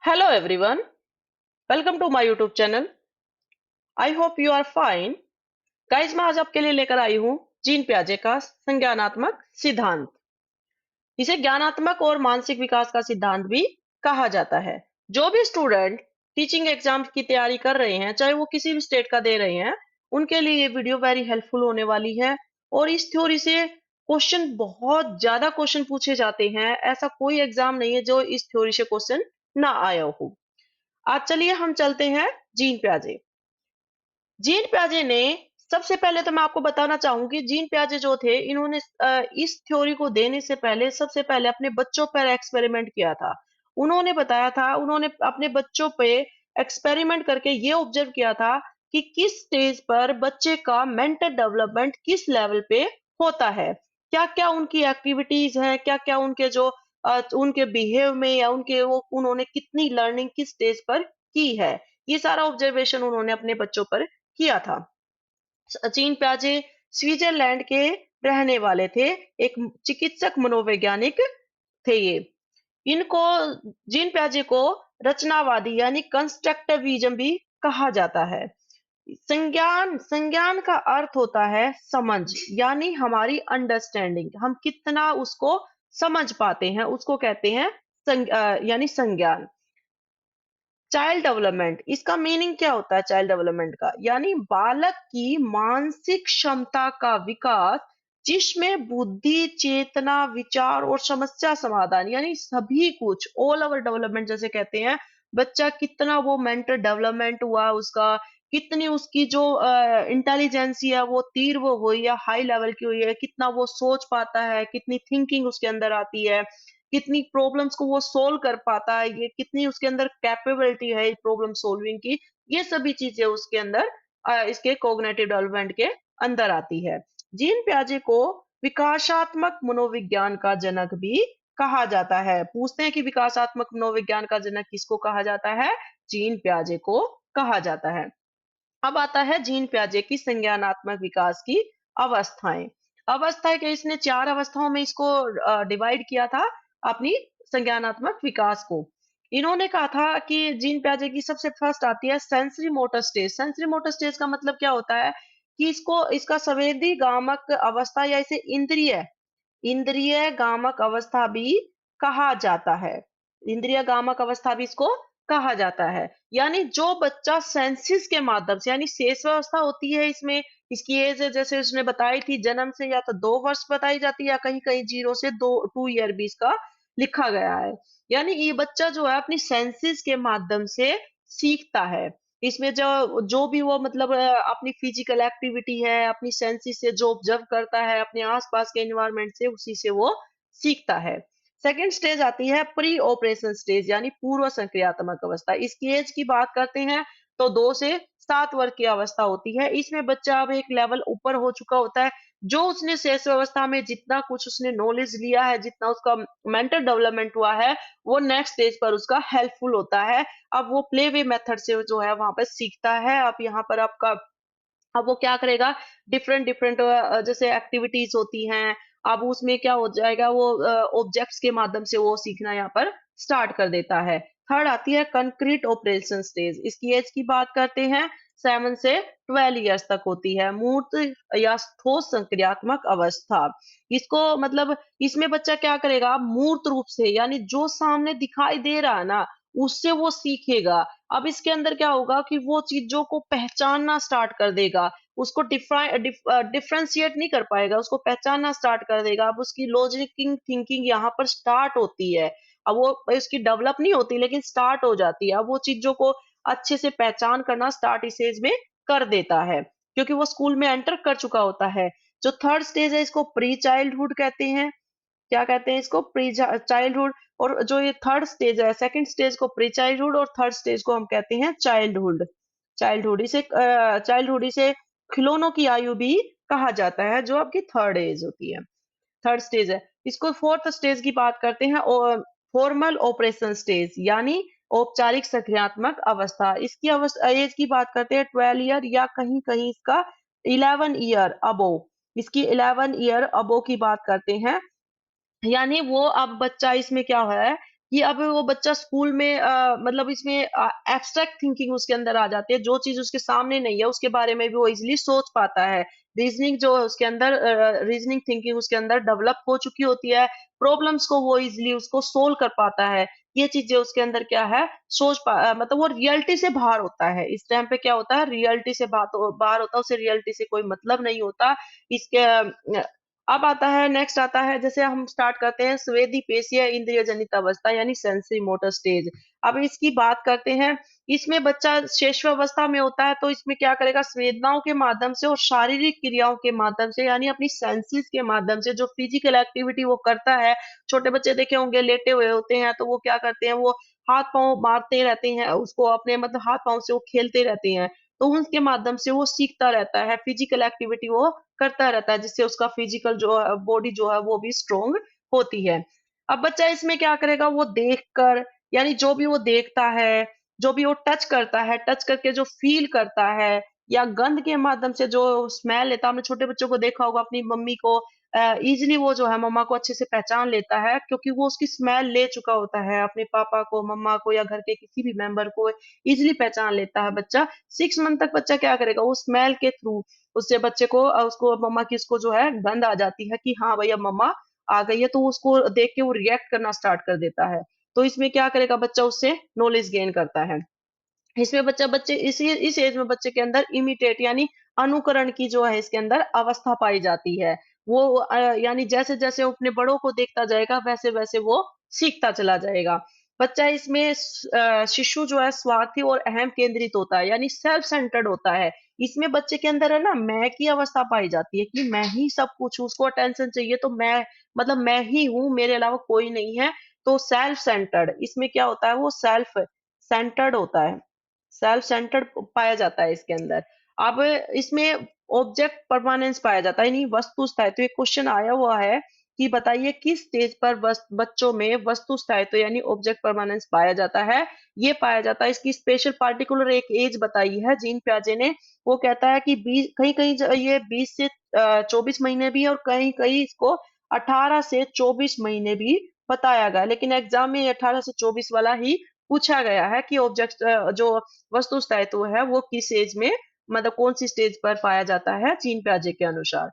Hello everyone, welcome to my YouTube channel. I hope you are fine. Guys मैं आज आपके लिए लेकर आई हूँ जीन पियाजे का संज्ञानात्मक सिद्धांत। इसे ज्ञानात्मक और मानसिक विकास का सिद्धांत भी कहा जाता है। जो भी स्टूडेंट टीचिंग एग्जाम की तैयारी कर रहे हैं, चाहे वो किसी भी स्टेट का दे रहे हैं, उनके लिए ये वीडियो वेरी हेल्पफुल होने वाली है। और इस थ्योरी से क्वेश्चन, बहुत ज्यादा क्वेश्चन पूछे जाते हैं। ऐसा कोई एग्जाम नहीं है जो इस थ्योरी से क्वेश्चन ना आया हो। आज चलिए हम चलते हैं जीन पियाजे। जीन पियाजे ने, सबसे पहले तो मैं आपको बताना चाहूंगी, जीन पियाजे जो थे, इन्होंने इस थ्योरी को देने से पहले सबसे पहले अपने बच्चों पर एक्सपेरिमेंट किया था। उन्होंने बताया था, उन्होंने अपने बच्चों पे एक्सपेरिमेंट करके ये ऑब्जर्व किया था कि किस स्टेज पर बच्चे का मेंटल डेवलपमेंट किस लेवल पे होता है, क्या क्या उनकी एक्टिविटीज हैं, क्या क्या उनके जो उनके बिहेव में, या उनके वो उन्होंने कितनी लर्निंग किस स्टेज पर की है। ये सारा ऑब्जर्वेशन उन्होंने अपने बच्चों पर किया था। सचिन प्याजे स्विट्जरलैंड के रहने वाले थे, एक चिकित्सक मनोवैज्ञानिक थे ये। इनको, जीन प्याजे को रचनावादी यानी कंस्ट्रक्टिविज्म भी कहा जाता है। संज्ञान संज्ञान का अर्थ होता है समझ, यानी हमारी अंडरस्टैंडिंग, हम कितना उसको समझ पाते हैं, उसको कहते हैं यानी संज्ञान। चाइल्ड डेवलपमेंट, इसका मीनिंग क्या होता है चाइल्ड डेवलपमेंट का? यानी बालक की मानसिक क्षमता का विकास, जिसमें बुद्धि, चेतना, विचार और समस्या समाधान, यानी सभी कुछ, ऑल ओवर डेवलपमेंट जैसे कहते हैं। बच्चा कितना वो मेंटल डेवलपमेंट हुआ उसका, कितनी उसकी जो इंटेलिजेंसी है वो तीव्र हुई या हाई लेवल की हुई है, कितना वो सोच पाता है, कितनी थिंकिंग उसके अंदर आती है, कितनी प्रॉब्लम्स को वो सोल्व कर पाता है, ये कितनी उसके अंदर कैपेबिलिटी है प्रॉब्लम सोल्विंग की। ये सभी चीजें उसके अंदर इसके कोग्निटिव डेवलपमेंट के अंदर आती है। जीन पियाजे को विकासात्मक मनोविज्ञान का जनक भी कहा जाता है। पूछते हैं कि विकासात्मक मनोविज्ञान का जनक किसको कहा जाता है? जीन पियाजे को कहा जाता है। अब आता है जीन पियाजे की संज्ञानात्मक विकास की अवस्थाएं। अवस्थाएं के इसने चार अवस्थाओं में इसको डिवाइड किया था, अपनी संज्ञानात्मक विकास को। इन्होंने कहा था कि जीन पियाजे की सबसे फर्स्ट आती है sensory motor stage. Sensory motor stage का मतलब क्या होता है कि इसको, इसका संवेदी गामक अवस्था या इसे इंद्रिय इंद्रिय गामक अवस्था भी कहा जाता है। इंद्रिय गामक अवस्था भी इसको कहा जाता है। यानी जो बच्चा सेंसिस के माध्यम से, यानी शेष अवस्था होती है इसमें, इसकी एज जैसे उसने बताई थी, जन्म से या तो 2 वर्ष बताई जाती है, या कहीं कहीं 0 से 2 ईयर भी इसका लिखा गया है। यानी ये बच्चा जो है अपनी सेंसिस के माध्यम से सीखता है। इसमें जो जो भी वो मतलब अपनी फिजिकल एक्टिविटी है, अपनी सेंसिस से जो ऑब्जर्व करता है अपने आसपास के एनवायरनमेंट से, उसी से वो सीखता है। सेकेंड स्टेज आती है प्री ऑपरेशन स्टेज, यानी पूर्व संक्रियात्मक अवस्था। इसकी एज की बात करते हैं तो 2 से 7 वर्ष की अवस्था होती है। इसमें बच्चा अब एक लेवल ऊपर हो चुका होता है। जो उसने शेष अवस्था में जितना कुछ उसने नॉलेज लिया है, जितना उसका मेंटल डेवलपमेंट हुआ है, वो नेक्स्ट स्टेज पर उसका हेल्पफुल होता है। अब वो प्ले वे मेथड से जो है वहां पर सीखता है। अब यहाँ पर आपका, अब वो क्या करेगा, डिफरेंट डिफरेंट जैसे एक्टिविटीज होती हैं, अब उसमें क्या हो जाएगा, वो ऑब्जेक्ट्स के माध्यम से वो सीखना यहाँ पर स्टार्ट कर देता है। थर्ड आती है कंक्रीट ऑपरेशन स्टेज। इसकी एज की बात करते हैं 7 से 12 ईयर्स तक होती है। मूर्त या ठोस संक्रियात्मक अवस्था, इसको मतलब इसमें बच्चा क्या करेगा, मूर्त रूप से, यानी जो सामने दिखाई दे रहा है ना, उससे वो सीखेगा। अब इसके अंदर क्या होगा कि वो चीजों को पहचानना स्टार्ट कर देगा, उसको डिफरेंशिएट नहीं कर पाएगा, उसको पहचानना स्टार्ट कर देगा। अब उसकी लॉजिकिंग थिंकिंग यहाँ पर स्टार्ट होती है। अब वो इसकी डेवलप नहीं होती लेकिन स्टार्ट हो जाती है। अब वो चीजों को अच्छे से पहचान करना स्टार्ट इस एज में कर देता है, क्योंकि वो स्कूल में एंटर कर चुका होता है। जो थर्ड स्टेज है इसको प्री चाइल्डहुड कहते हैं। क्या कहते हैं इसको? Pre childhood. और जो ये थर्ड स्टेज है, सेकंड स्टेज को प्री चाइल्डहुड और थर्ड स्टेज को हम कहते हैं चाइल्डहुड। चाइल्डहुड इसे खिलौनों की आयु भी कहा जाता है, जो आपकी थर्ड एज होती है, थर्ड स्टेज है। इसको फोर्थ स्टेज की बात करते हैं, फॉर्मल ऑपरेशन स्टेज, यानी औपचारिक सक्रियात्मक अवस्था। इसकी अवस्था एज की बात करते हैं 12 ईयर, या कहीं कहीं इसका 11 ईयर अबो, इसकी 11 ईयर अबो की बात करते हैं। यानी वो अब बच्चा, इसमें क्या हो रहा है कि अब वो बच्चा स्कूल में मतलब इसमें एब्स्ट्रैक्ट थिंकिंग उसके अंदर आ जाती है, जो चीज उसके सामने नहीं है उसके बारे में भी वो इजिली सोच पाता है। रीजनिंग जो है उसके अंदर, रीजनिंग थिंकिंग उसके अंदर डेवलप हो चुकी होती है। प्रॉब्लम्स को वो इजिली उसको सोल्व कर पाता है। ये चीजें उसके अंदर क्या है, मतलब वो रियलिटी से बाहर होता है। इस टाइम पे क्या होता है, रियलिटी से बाहर होता है, उसे रियलिटी से कोई मतलब नहीं होता। इसके अब आता है, नेक्स्ट आता है, जैसे हम स्टार्ट करते हैं स्वेदीपेशीय इंद्रिय जनित अवस्था यानी सेंसरी मोटर स्टेज। अब इसकी बात करते हैं। इसमें बच्चा शेषावस्था में होता है, तो इसमें क्या करेगा, संवेदनाओं के माध्यम से और शारीरिक क्रियाओं के माध्यम से यानी अपनी सेंसेस के माध्यम से जो फिजिकल एक्टिविटी वो करता है। छोटे बच्चे देखे होंगे लेटे हुए होते हैं, तो वो क्या करते हैं, वो हाथ पांव मारते रहते हैं, उसको अपने मतलब हाथ पांव से वो खेलते रहते हैं। तो उनके माध्यम से वो सीखता रहता है, फिजिकल एक्टिविटी वो करता रहता है, जिससे उसका फिजिकल जो बॉडी जो है वो भी स्ट्रोंग होती है। अब बच्चा इसमें क्या करेगा, वो देखकर, यानी जो भी वो देखता है, जो भी वो टच करता है, टच करके जो फील करता है, या गंध के माध्यम से जो स्मेल लेता है। आपने छोटे बच्चों को देखा होगा, अपनी मम्मी को इजिली वो जो है मम्मा को अच्छे से पहचान लेता है, क्योंकि वो उसकी स्मेल ले चुका होता है। अपने पापा को, मम्मा को, या घर के किसी भी मेंबर को इजिली पहचान लेता है बच्चा। 6 मंथ तक बच्चा क्या करेगा, वो स्मेल के थ्रू उससे बच्चे को उसको मम्मा की उसको जो है गंध आ जाती है कि हाँ भैया मम्मा आ गई है, तो उसको देख के वो रिएक्ट करना स्टार्ट कर देता है। तो इसमें क्या करेगा बच्चा, उससे नॉलेज गेन करता है। इसमें बच्चा बच्चे इस एज में बच्चे के अंदर इमिटेट यानी अनुकरण की जो है इसके अंदर अवस्था पाई जाती है। वो यानी जैसे जैसे वो अपने बड़ों को देखता जाएगा, वैसे वैसे वो सीखता चला जाएगा। बच्चा इसमें शिशु जो है स्वार्थी और अहम केंद्रित होता है, यानी सेल्फ सेंटर्ड होता है। इसमें बच्चे के अंदर है ना, मैं की अवस्था पाई जाती है कि मैं ही सब कुछ हूँ, उसको अटेंशन चाहिए तो मैं, मतलब मैं ही हूँ, मेरे अलावा कोई नहीं है। तो सेल्फ सेंटर्ड इसमें क्या होता है, वो सेल्फ सेंटर्ड होता है, सेल्फ सेंटर्ड पाया जाता है इसके अंदर। अब इसमें ऑब्जेक्ट परमानेंस पाया जाता है, यानी वस्तु स्थायित्व। तो एक क्वेश्चन आया हुआ है कि बताइए किस स्टेज पर बच्चों में वस्तु स्थायित्व यानी ऑब्जेक्ट परमानेंस पाया जाता है। ये पाया जाता है, इसकी स्पेशल पार्टिकुलर एक एज बताई है जीन प्याजे ने। वो कहता है कि 20, कहीं कहीं ये 20 से 24 महीने भी है, और कहीं कहीं इसको 18 से 24 महीने भी बताया गया, लेकिन एग्जाम में 18 से 24 वाला ही पूछा गया है कि ऑब्जेक्ट जो वस्तु स्थायित्व है वो किस एज में, मतलब कौन सी स्टेज पर पाया जाता है जीन प्याजे के अनुसार।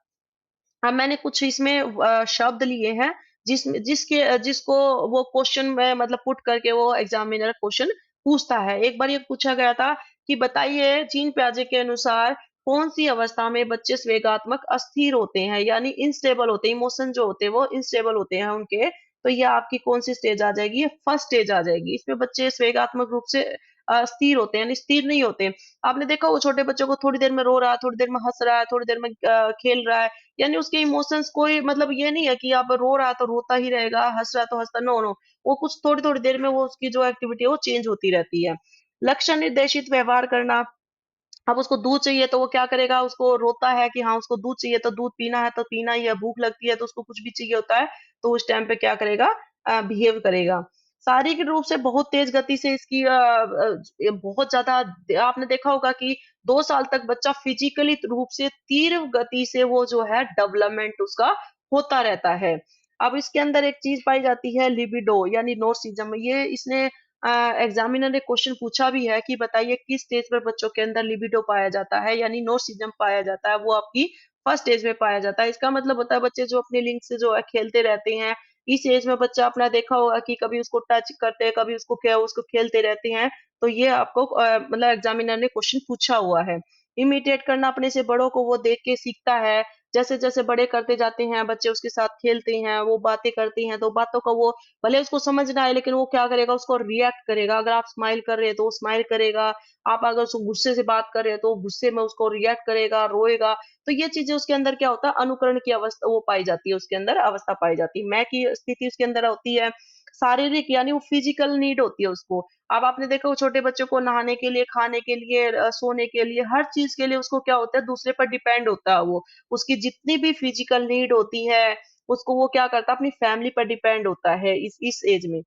हाँ, मैंने कुछ इसमें शब्द लिए हैं जिसको वो क्वेश्चन में मतलब पुट करके वो एग्जामिनर क्वेश्चन पूछता है। एक बार ये पूछा गया था कि बताइए जीन प्याजे के अनुसार कौन सी अवस्था में बच्चे स्वेगात्मक अस्थिर होते हैं, यानी इनस्टेबल होते हैं, इमोशन जो होते हैं वो इनस्टेबल होते हैं उनके। तो ये आपकी कौन सी स्टेज आ जाएगी, ये फर्स्ट स्टेज आ जाएगी। इसमें बच्चे स्वेगात्मक रूप से अस्थिर होते हैं, यानी स्थिर नहीं होते। आपने देखा वो छोटे बच्चों को थोड़ी देर में रो रहा है, थोड़ी देर में हंस रहा है, थोड़ी देर में खेल रहा है, यानी उसके इमोशंस कोई मतलब ये नहीं है कि आप रो रहा है तो रोता ही रहेगा, हंस रहा है तो हंसता, नो नो। वो कुछ थोड़ी थोड़ी देर में वो उसकी जो एक्टिविटी है वो चेंज होती रहती है। लक्षण निर्देशित व्यवहार करना। अब उसको दूध चाहिए तो वो क्या करेगा, उसको रोता है कि हाँ उसको दूध चाहिए, तो दूध पीना है तो पीना ही है, भूख लगती है तो उसको कुछ भी चाहिए होता है, तो उस टाइम पे क्या करेगा, बिहेव करेगा। शारीरिक रूप से बहुत तेज गति से इसकी ये बहुत ज्यादा, आपने देखा होगा कि 2 साल तक बच्चा फिजिकली रूप से तीव्र गति से वो जो है डेवलपमेंट उसका होता रहता है। अब इसके अंदर एक चीज पाई जाती है लिबिडो यानी नोर्सिज्म। ये इसने एग्जामिनर ने क्वेश्चन पूछा भी है कि बताइए किस स्टेज पर बच्चों के अंदर लिबिडो पाया जाता है, यानी नोर्सिज्म पाया जाता है, वो आपकी फर्स्ट स्टेज में पाया जाता है। इसका मतलब होता है बच्चे जो अपने लिंग से जो है खेलते रहते हैं। इस एज में बच्चा अपना देखा होगा कि कभी उसको टच करते हैं, कभी उसको क्या उसको खेलते रहते हैं। तो ये आपको मतलब एग्जामिनर ने क्वेश्चन पूछा हुआ है। इमिटेट करना, अपने से बड़ों को वो देख के सीखता है। जैसे जैसे बड़े करते जाते हैं बच्चे उसके साथ खेलते हैं, वो बातें करते हैं, तो बातों का वो भले उसको समझ ना आए, लेकिन वो क्या करेगा, उसको रिएक्ट करेगा। अगर आप स्माइल कर रहे हैं तो वो स्माइल करेगा, आप अगर उसको गुस्से से बात कर रहे हैं तो वो गुस्से में उसको रिएक्ट करेगा, रोएगा। तो ये चीजें उसके अंदर क्या होता है, अनुकरण की अवस्था वो पाई जाती है, उसके अंदर अवस्था पाई जाती है। मैं की स्थिति उसके अंदर होती है। शारीरिक यानी वो फिजिकल नीड होती है उसको। अब आपने देखा वो छोटे बच्चों को नहाने के लिए, खाने के लिए, सोने के लिए, हर चीज के लिए उसको क्या होता है, दूसरे पर डिपेंड होता है वो। उसकी जितनी भी फिजिकल नीड होती है उसको वो क्या करता है, अपनी फैमिली पर डिपेंड होता है इस एज में।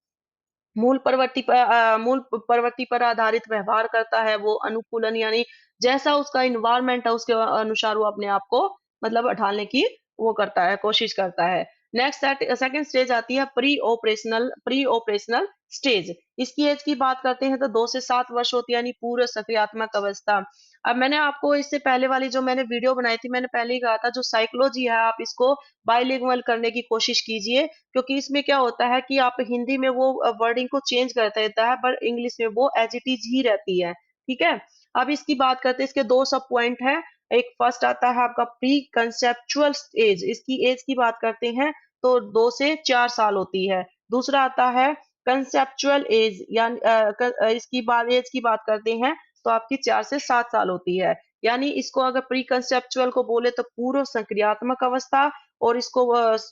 मूल प्रवृत्ति पर आधारित व्यवहार करता है वो, अनुकूलन यानी जैसा उसका इन्वायरमेंट है उसके अनुसार वो अपने आप को मतलब ढालने की वो करता है, कोशिश करता है। नेक्स्ट सेकंड स्टेज आती है प्री ऑपरेशनल स्टेज। इसकी एज की बात करते हैं तो 2 से 7 वर्ष होती है, यानी पूर्व सक्रियात्मक अवस्था। अब मैंने आपको इससे पहले वाली जो मैंने वीडियो बनाई थी, मैंने पहले ही कहा था जो साइकोलॉजी है आप इसको बाइलिंगुअल करने की कोशिश कीजिए, क्योंकि इसमें क्या होता है कि आप हिंदी में वो वर्डिंग को चेंज करता रहता है, पर इंग्लिश में वो एज इट इज ही रहती है। ठीक है। अब इसकी बात करते हैं, इसके 2 सब पॉइंट है। एक फर्स्ट आता है आपका प्री कंसेप्चुअल एज, इसकी एज की बात करते हैं तो 2 से 4 साल होती है। दूसरा आता है कंसेप्चुअल एज, यानी इसकी बात एज की बात करते हैं तो आपकी 4 से 7 साल होती है। यानी इसको अगर प्री कंसेप्चुअल को बोले तो पूर्व संक्रियात्मक अवस्था, और इसको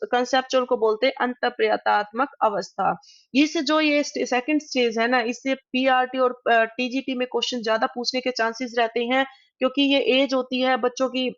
कंसेप्चुअल को बोलते हैं अंतःप्रयातात्मक अवस्था। इस जो ये सेकंड स्टेज है ना, इससे पीआरटी और टीजीटी में क्वेश्चन ज्यादा पूछने के चांसेस रहते हैं, क्योंकि ये एज होती है बच्चों की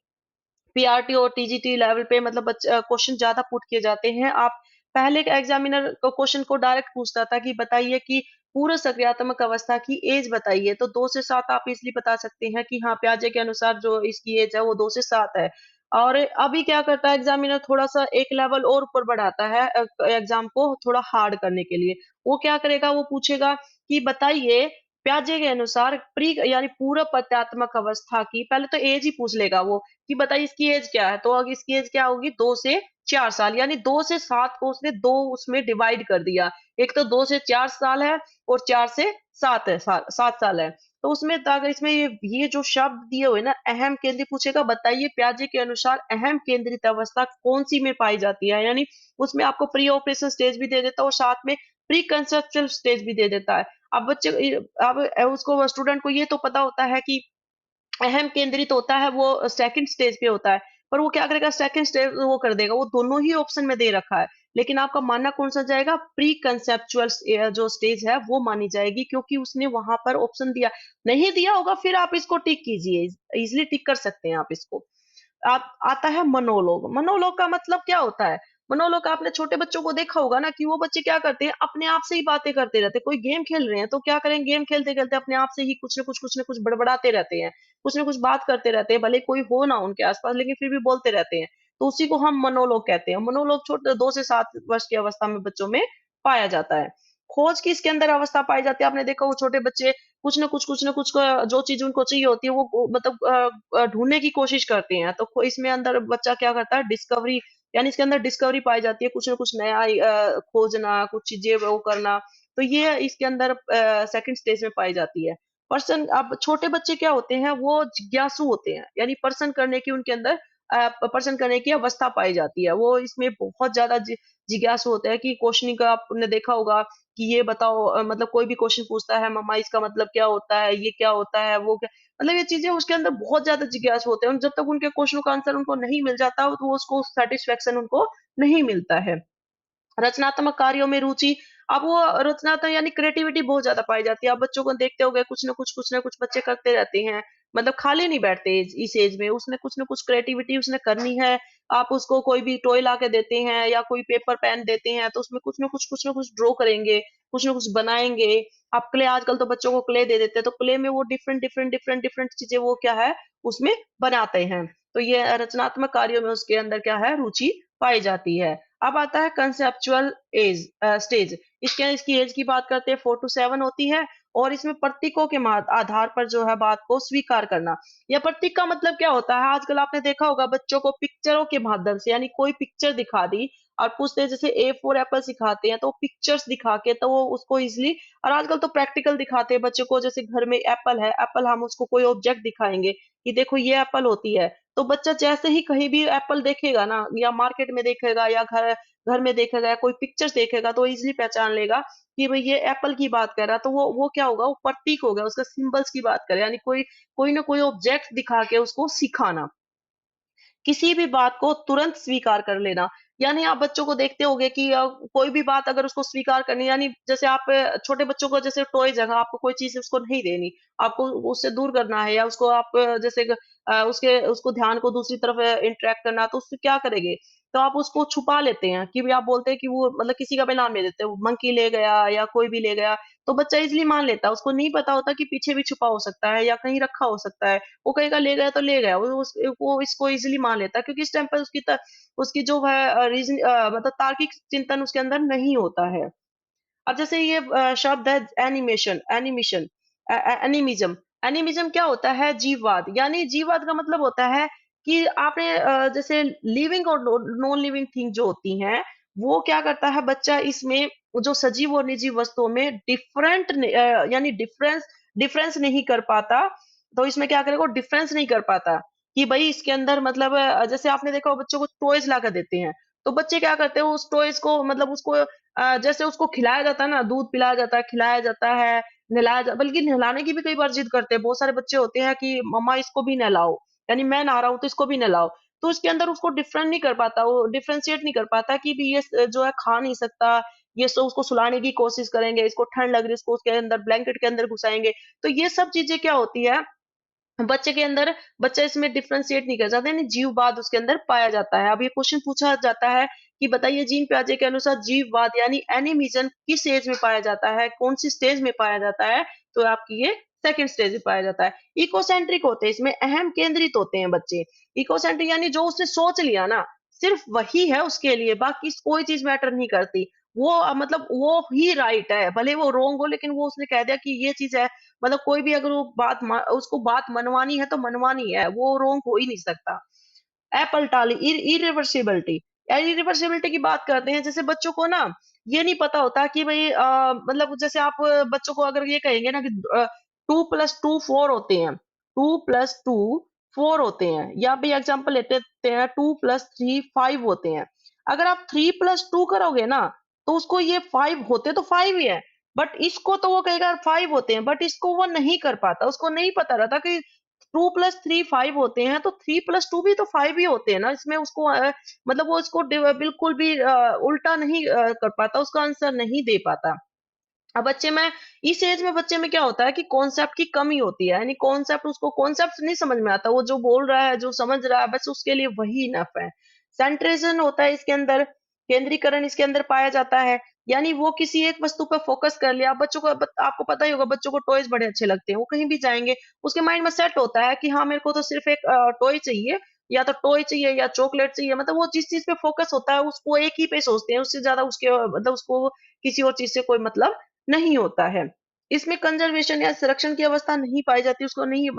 पीआरटी और टीजीटी लेवल पे, मतलब क्वेश्चन ज्यादा पुट किए जाते हैं। आप पहले के एग्जामिनर को क्वेश्चन को डायरेक्ट पूछता था कि बताइए कि पूर्व सक्रियात्मक अवस्था की एज बताइए, तो 2 से 7 आप इसलिए बता सकते हैं कि हाँ प्याजे के अनुसार जो इसकी एज है वो 2 से 7 है। और अभी क्या करता है एग्जामिनर, थोड़ा सा एक लेवल और ऊपर बढ़ाता है एग्जाम को थोड़ा हार्ड करने के लिए। वो क्या करेगा, वो पूछेगा कि बताइए प्याजे के अनुसार प्री यानी पूर्व प्रत्यात्मक अवस्था की, पहले तो एज ही पूछ लेगा वो कि बताइए इसकी एज क्या है, तो अगर इसकी एज क्या होगी 2 से 4 साल, यानी 2 से 7 को उसने दो उसमें डिवाइड कर दिया। एक तो 2 से 4 साल है और 4 से 7 है, 7 साल है। तो उसमें तो अगर इसमें ये जो शब्द दिए हुए ना, अहम केंद्रित पूछेगा, बताइए प्याजे के अनुसार अहम केंद्रित अवस्था कौन सी में पाई जाती है, यानी उसमें आपको प्री ऑपरेशन स्टेज भी दे देता है और साथ में प्री कंसेप्चुअल स्टेज भी दे देता है। अब अब उसको स्टूडेंट को ये तो पता होता है कि अहम केंद्रित होता है वो सेकंड स्टेज पे होता है, पर वो क्या करेगा सेकंड स्टेज वो कर देगा, वो दोनों ही ऑप्शन में दे रखा है, लेकिन आपका मानना कौन सा जाएगा, प्री कंसेप्चुअल जो स्टेज है वो मानी जाएगी, क्योंकि उसने वहां पर ऑप्शन दिया। नहीं दिया होगा फिर आप इसको टिक कीजिए, इजिली टिक कर सकते हैं आप इसको। आता है मनोलोग। मनोलोग का मतलब क्या होता है, मनोलोग आपने छोटे बच्चों को देखा होगा ना कि वो बच्चे क्या करते हैं, अपने आप से ही बातें करते रहते हैं। कोई गेम खेल रहे हैं तो क्या करें, गेम खेलते खेलते अपने आप से ही कुछ न कुछ बड़बड़ाते रहते हैं, कुछ न कुछ बात करते रहते हैं, भले कोई हो ना उनके आसपास लेकिन फिर भी बोलते रहते हैं। तो उसी को हम मनोलोग कहते हैं। मनोलोग छोटे 2 से 7 वर्ष की अवस्था में बच्चों में पाया जाता है। खोज की इसके अंदर अवस्था पाई जाती है। आपने देखा वो छोटे बच्चे कुछ न कुछ जो चीज उनको चाहिए होती है वो मतलब ढूंढने की कोशिश करते हैं। तो इसमें अंदर बच्चा क्या करता है, डिस्कवरी, यानी इसके अंदर डिस्कवरी पाई जाती है, कुछ ना कुछ नया खोजना, कुछ चीजें वो करना। तो ये इसके अंदर सेकंड स्टेज में पाई जाती है। पर्सन, अब छोटे बच्चे क्या होते हैं, वो जिज्ञासु होते हैं, यानी पर्सन करने की उनके अंदर पर्सन करने की अवस्था पाई जाती है। वो इसमें बहुत ज्यादा जिज्ञासु होते हैं कि क्वेश्चनिंग का आपने देखा होगा कि ये बताओ, मतलब कोई भी क्वेश्चन पूछता है, मम्मा इसका मतलब क्या होता है, ये क्या होता है, वो क्या, मतलब ये चीजें उसके अंदर बहुत ज्यादा जिज्ञासु होते हैं। और जब तक उनके क्वेश्चन का आंसर उनको नहीं मिल जाता तो वो उसको सेटिस्फेक्शन उनको नहीं मिलता है। रचनात्मक कार्यों में रुचि, अब वो रचनात्मक यानी क्रिएटिविटी बहुत ज्यादा पाई जाती है। आप बच्चों को देखते होंगे कुछ ना कुछ बच्चे करते रहते हैं, मतलब खाली नहीं बैठते इस एज में, उसने कुछ ना कुछ क्रिएटिविटी उसने करनी है। आप उसको कोई भी टॉय ला के देते हैं या कोई पेपर पेन देते हैं तो उसमें कुछ ना कुछ ड्रॉ करेंगे, कुछ ना कुछ बनाएंगे। आप क्ले, आजकल तो बच्चों को क्ले दे देते हैं, तो क्ले में वो डिफरेंट चीजें वो क्या है उसमें बनाते हैं। तो ये रचनात्मक कार्यों में उसके अंदर क्या है, रुचि पाई जाती है। अब आता है कंसेप्चुअल एज स्टेज। इसकी एज की बात करते हैं 4 to 7 होती है, और इसमें प्रतीकों के आधार पर जो है बात को स्वीकार करना। या प्रतीक का मतलब क्या होता है, आजकल आपने देखा होगा बच्चों को पिक्चरों के माध्यम से, यानी कोई पिक्चर दिखा दी और पूछते हैं, जैसे A4 एप्पल सिखाते हैं तो पिक्चर्स दिखा के तो वो उसको इजिली, और आजकल तो प्रैक्टिकल दिखाते हैं बच्चों को, जैसे घर में एप्पल है, एप्पल हम उसको कोई ऑब्जेक्ट दिखाएंगे कि देखो ये एप्पल होती है, तो बच्चा जैसे ही कहीं भी एप्पल देखेगा ना, या मार्केट में देखेगा या घर घर में देखेगा या कोई पिक्चर्स देखेगा, तो इजिली पहचान लेगा कि भाई ये एप्पल की बात कर रहा है। तो वो क्या होगा, वो प्रतीक हो गया, उसका सिंबल्स की बात करे, यानी कोई कोई ना कोई ऑब्जेक्ट दिखा के उसको सिखाना। किसी भी बात को तुरंत स्वीकार कर लेना, यानी आप बच्चों को देखते होंगे कि कोई भी बात अगर उसको स्वीकार करनी, यानी जैसे आप छोटे बच्चों को जैसे टॉय जगह आपको कोई चीज उसको नहीं देनी, आपको उससे दूर करना है, या उसको आप जैसे उसके उसको ध्यान को दूसरी तरफ इंटरेक्ट करना, तो उससे क्या करेंगे, तो आप उसको छुपा लेते हैं कि भी आप बोलते हैं कि वो मतलब किसी का भी नाम ले देते हैं, मंकी ले गया या कोई भी ले गया, तो बच्चा इजिली मान लेता है, उसको नहीं पता होता कि पीछे भी छुपा हो सकता है या कहीं रखा हो सकता है। वो कहेगा ले गया तो ले गया, वो इसको इजिली मान लेता है, क्योंकि इस टाइम पर उसकी जो है रीजन मतलब तार्किक चिंतन उसके अंदर नहीं होता है। अब जैसे ये शब्द है एनिमेशन, एनिमिशन, एनिमिज्म। एनिमिज्म क्या होता है? जीववाद। यानी जीववाद का मतलब होता है कि आपने जैसे लिविंग और नॉन लिविंग थिंग जो होती हैं, वो क्या करता है बच्चा इसमें, जो सजीव और निर्जीव वस्तुओं में डिफरेंट यानी डिफरेंस डिफरेंस नहीं कर पाता। तो इसमें क्या करेगा? डिफरेंस नहीं कर पाता कि भाई इसके अंदर मतलब जैसे आपने देखा हो बच्चों को टॉयज ला कर देते हैं, तो बच्चे क्या करते हैं उस टॉयज को, मतलब उसको जैसे उसको खिलाया जाता है ना, दूध पिलाया जाता है, खिलाया जाता है, बल्कि नहलाने की भी कई बार जिद करते हैं। बहुत सारे बच्चे होते हैं कि मम्मा इसको भी नहलाओ, यानी मैं नहा रहा हूँ तो इसको भी नहलाओ। तो उसके अंदर उसको डिफरेंट नहीं कर पाता, वो डिफरेंशिएट नहीं कर पाता कि भी ये जो है खा नहीं सकता, ये सो उसको सुलाने की कोशिश करेंगे, इसको ठंड लग रही है इसको उसके अंदर ब्लैंकेट के अंदर घुसाएंगे। तो ये सब चीजें क्या होती है बच्चे के अंदर, बच्चा इसमें डिफरेंशिएट नहीं कर जाता, यानी जीववाद उसके अंदर पाया जाता है। अब ये क्वेश्चन पूछा जाता है कि बताइए जीन पियाजे के अनुसार जीववाद यानी एनिमिज्म किस एज में पाया जाता है, कौन सी स्टेज में पाया जाता है? तो आपकी ये सेकंड स्टेज में पाया जाता है। इकोसेंट्रिक होते हैं, इसमें अहम केंद्रित होते हैं बच्चे। इकोसेंट्रिक यानी जो उसने सोच लिया ना, सिर्फ वही है उसके लिए, बाकी कोई चीज मैटर नहीं करती। वो मतलब वो ही राइट है, भले वो रॉन्ग हो, लेकिन वो उसने कह दिया कि ये चीज है। मतलब कोई भी अगर वो उसको बात मनवानी है तो मनवानी है, वो रोंग हो ही नहीं सकता। एप्पल टाली, इरिवर्सिबिलिटी। इरिवर्सिबिलिटी की बात करते हैं, जैसे बच्चों को ना ये नहीं पता होता कि भाई मतलब जैसे आप बच्चों को अगर ये कहेंगे ना कि 2 + 2 4 होते हैं, 2 + 2 4 होते हैं, या भी एग्जाम्पल लेते हैं 2 + 3 5 होते हैं। अगर आप 3 + 2 करोगे ना, तो उसको ये 5 होते तो 5 ही है, बट इसको तो वो कहेगा 5 होते हैं, बट इसको वो नहीं कर पाता, उसको नहीं पता रहता कि 2 + 3 5 होते हैं, तो 3 + 2 भी तो 5 ही होते हैं ना। इसमें उसको मतलब वो इसको बिल्कुल भी उल्टा नहीं कर पाता, उसका आंसर नहीं दे पाता। अब बच्चे में, इस एज में बच्चे में क्या होता है कि कॉन्सेप्ट की कमी होती है, यानी कॉन्सेप्ट, उसको कॉन्सेप्ट नहीं समझ में आता, वो जो बोल रहा है जो समझ रहा है बस उसके लिए वही इनफ है। सेंट्रेशन होता है इसके अंदर, केंद्रीकरण इसके अंदर पाया जाता है, यानी वो किसी एक वस्तु पर फोकस कर लिया। बच्चों को आपको पता ही होगा, बच्चों को टॉयज बड़े अच्छे लगते हैं, वो कहीं भी जाएंगे उसके माइंड में सेट होता है कि हाँ मेरे को तो सिर्फ एक टॉय चाहिए, या तो टॉय चाहिए या चॉकलेट चाहिए। मतलब वो जिस चीज पे फोकस होता है उसको एक ही पे सोचते हैं, उससे ज्यादा उसके मतलब उसको किसी और चीज से कोई मतलब नहीं होता है। इसमें कंजर्वेशन या संरक्षण की अवस्था नहीं पाई जाती, उसको नहीं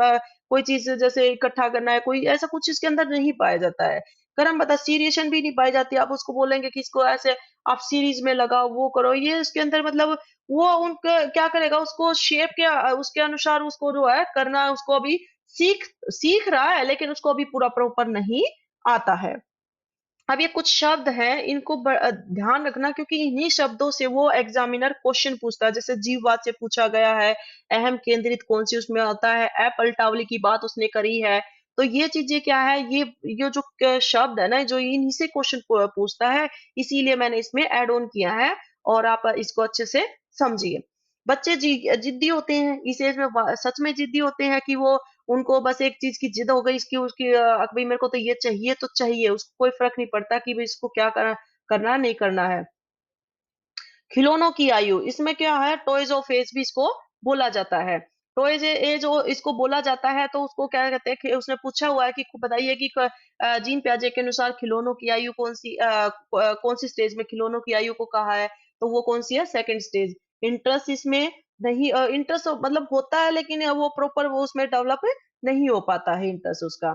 कोई चीज जैसे इकट्ठा करना है, कोई ऐसा कुछ इसके अंदर नहीं पाया जाता है। कर्म बता सीरिएशन भी नहीं पाई जाती, आप उसको बोलेंगे कि इसको ऐसे आप सीरीज में लगाओ, वो करो, ये उसके अंदर मतलब वो उनका क्या करेगा, उसको शेप के उसके अनुसार उसको जो है करना है, उसको अभी सीख सीख रहा है, लेकिन उसको अभी पूरा प्रॉपर नहीं आता है। अब ये कुछ शब्द हैं, इनको ध्यान रखना, क्योंकि इन्हीं शब्दों से वो एग्जामिनर क्वेश्चन पूछता है। जैसे जीववाद से पूछा गया है, अहम केंद्रित कौन सी उसमें आता है, अपलटावली की बात उसने करी है। तो ये चीजें क्या है, ये जो शब्द है ना, जो इन्हीं से क्वेश्चन पूछता है, इसीलिए मैंने इसमें ऐड ऑन किया है, और आप इसको अच्छे से समझिए। बच्चे जिद्दी होते हैं इस एज में, सच में जिद्दी होते हैं कि वो, उनको बस एक चीज की जिद हो गई, इसकी उसकी भाई मेरे को तो ये चाहिए तो चाहिए, उसको कोई फर्क नहीं पड़ता कि भाई इसको क्या करना नहीं करना है। खिलौनों की आयु, इसमें क्या है, टॉयज ऑफ एज भी इसको बोला जाता है। टॉयज एज इसको बोला जाता है, तो उसको क्या कहते हैं उसने पूछा हुआ है कि बताइए कि जीन प्याजे के अनुसार खिलौनों की आयु कौन सी, कौन सी स्टेज में खिलौनों की आयु को कहा है, तो वो कौन सी है, सेकंड स्टेज। इंटरेस्ट इसमें नहीं, इंटरेस्ट मतलब होता है, लेकिन वो प्रॉपर वो उसमें डेवलप नहीं हो पाता है इंटरेस्ट उसका।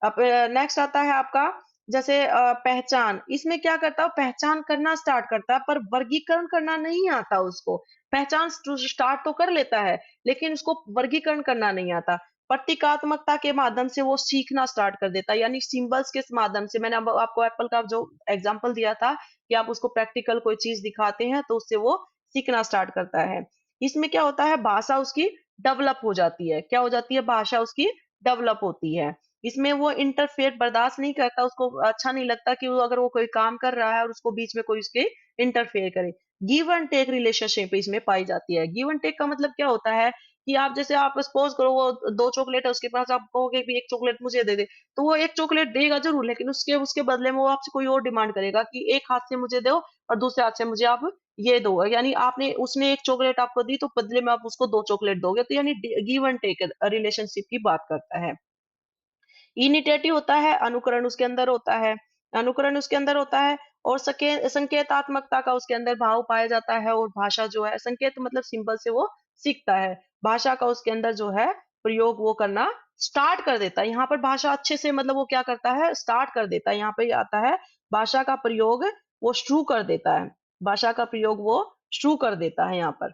अब नेक्स्ट आता है आपका, जैसे पहचान, इसमें क्या करता है, पहचान करना स्टार्ट करता है, पर वर्गीकरण करना नहीं आता उसको। पहचान स्टार्ट तो कर लेता है, लेकिन उसको वर्गीकरण करना नहीं आता। प्रतीकात्मकता के माध्यम से वो सीखना स्टार्ट कर देता है, यानी सिंबल्स के माध्यम से। मैंने अब आपको एप्पल का जो एग्जांपल दिया था कि आप उसको प्रैक्टिकल कोई चीज दिखाते हैं तो उससे वो सीखना स्टार्ट करता है। इसमें क्या होता है, भाषा उसकी डेवलप हो जाती है। क्या हो जाती है, भाषा उसकी डेवलप होती है। इसमें वो इंटरफेयर बर्दाश्त नहीं करता, उसको अच्छा नहीं लगता कि वो अगर वो कोई काम कर रहा है और उसको बीच में कोई उसके इंटरफेयर करे। गिव एंड टेक रिलेशनशिप इसमें पाई जाती है। गिव एंड टेक का मतलब क्या होता है कि आप जैसे आप सपोज करो वो दो चॉकलेट है उसके पास, आप कहोगे भी एक चॉकलेट मुझे दे दे, तो वो एक चॉकलेट देगा जरूर, लेकिन उसके उसके बदले में वो आपसे कोई और डिमांड करेगा कि एक हाथ से मुझे दो और दूसरे हाथ से मुझे आप ये दो, यानी आपने उसने एक चॉकलेट आपको दी तो बदले में आप उसको दो चॉकलेट दोगे, तो यानी गिव एंड टेक रिलेशनशिप की बात करता है। इनिटेटिव होता है, अनुकरण उसके अंदर होता है, अनुकरण उसके अंदर होता है, और संकेतात्मकता का उसके अंदर भाव पाया जाता है, और भाषा जो है संकेत मतलब सिंबल से वो सीखता है, भाषा का उसके अंदर जो है प्रयोग वो करना स्टार्ट कर देता है। यहाँ पर भाषा अच्छे से मतलब वो क्या करता है, स्टार्ट कर देता है। यहाँ पे आता है भाषा का प्रयोग वो शुरू कर देता है, भाषा का प्रयोग वो शुरू कर देता है यहाँ पर।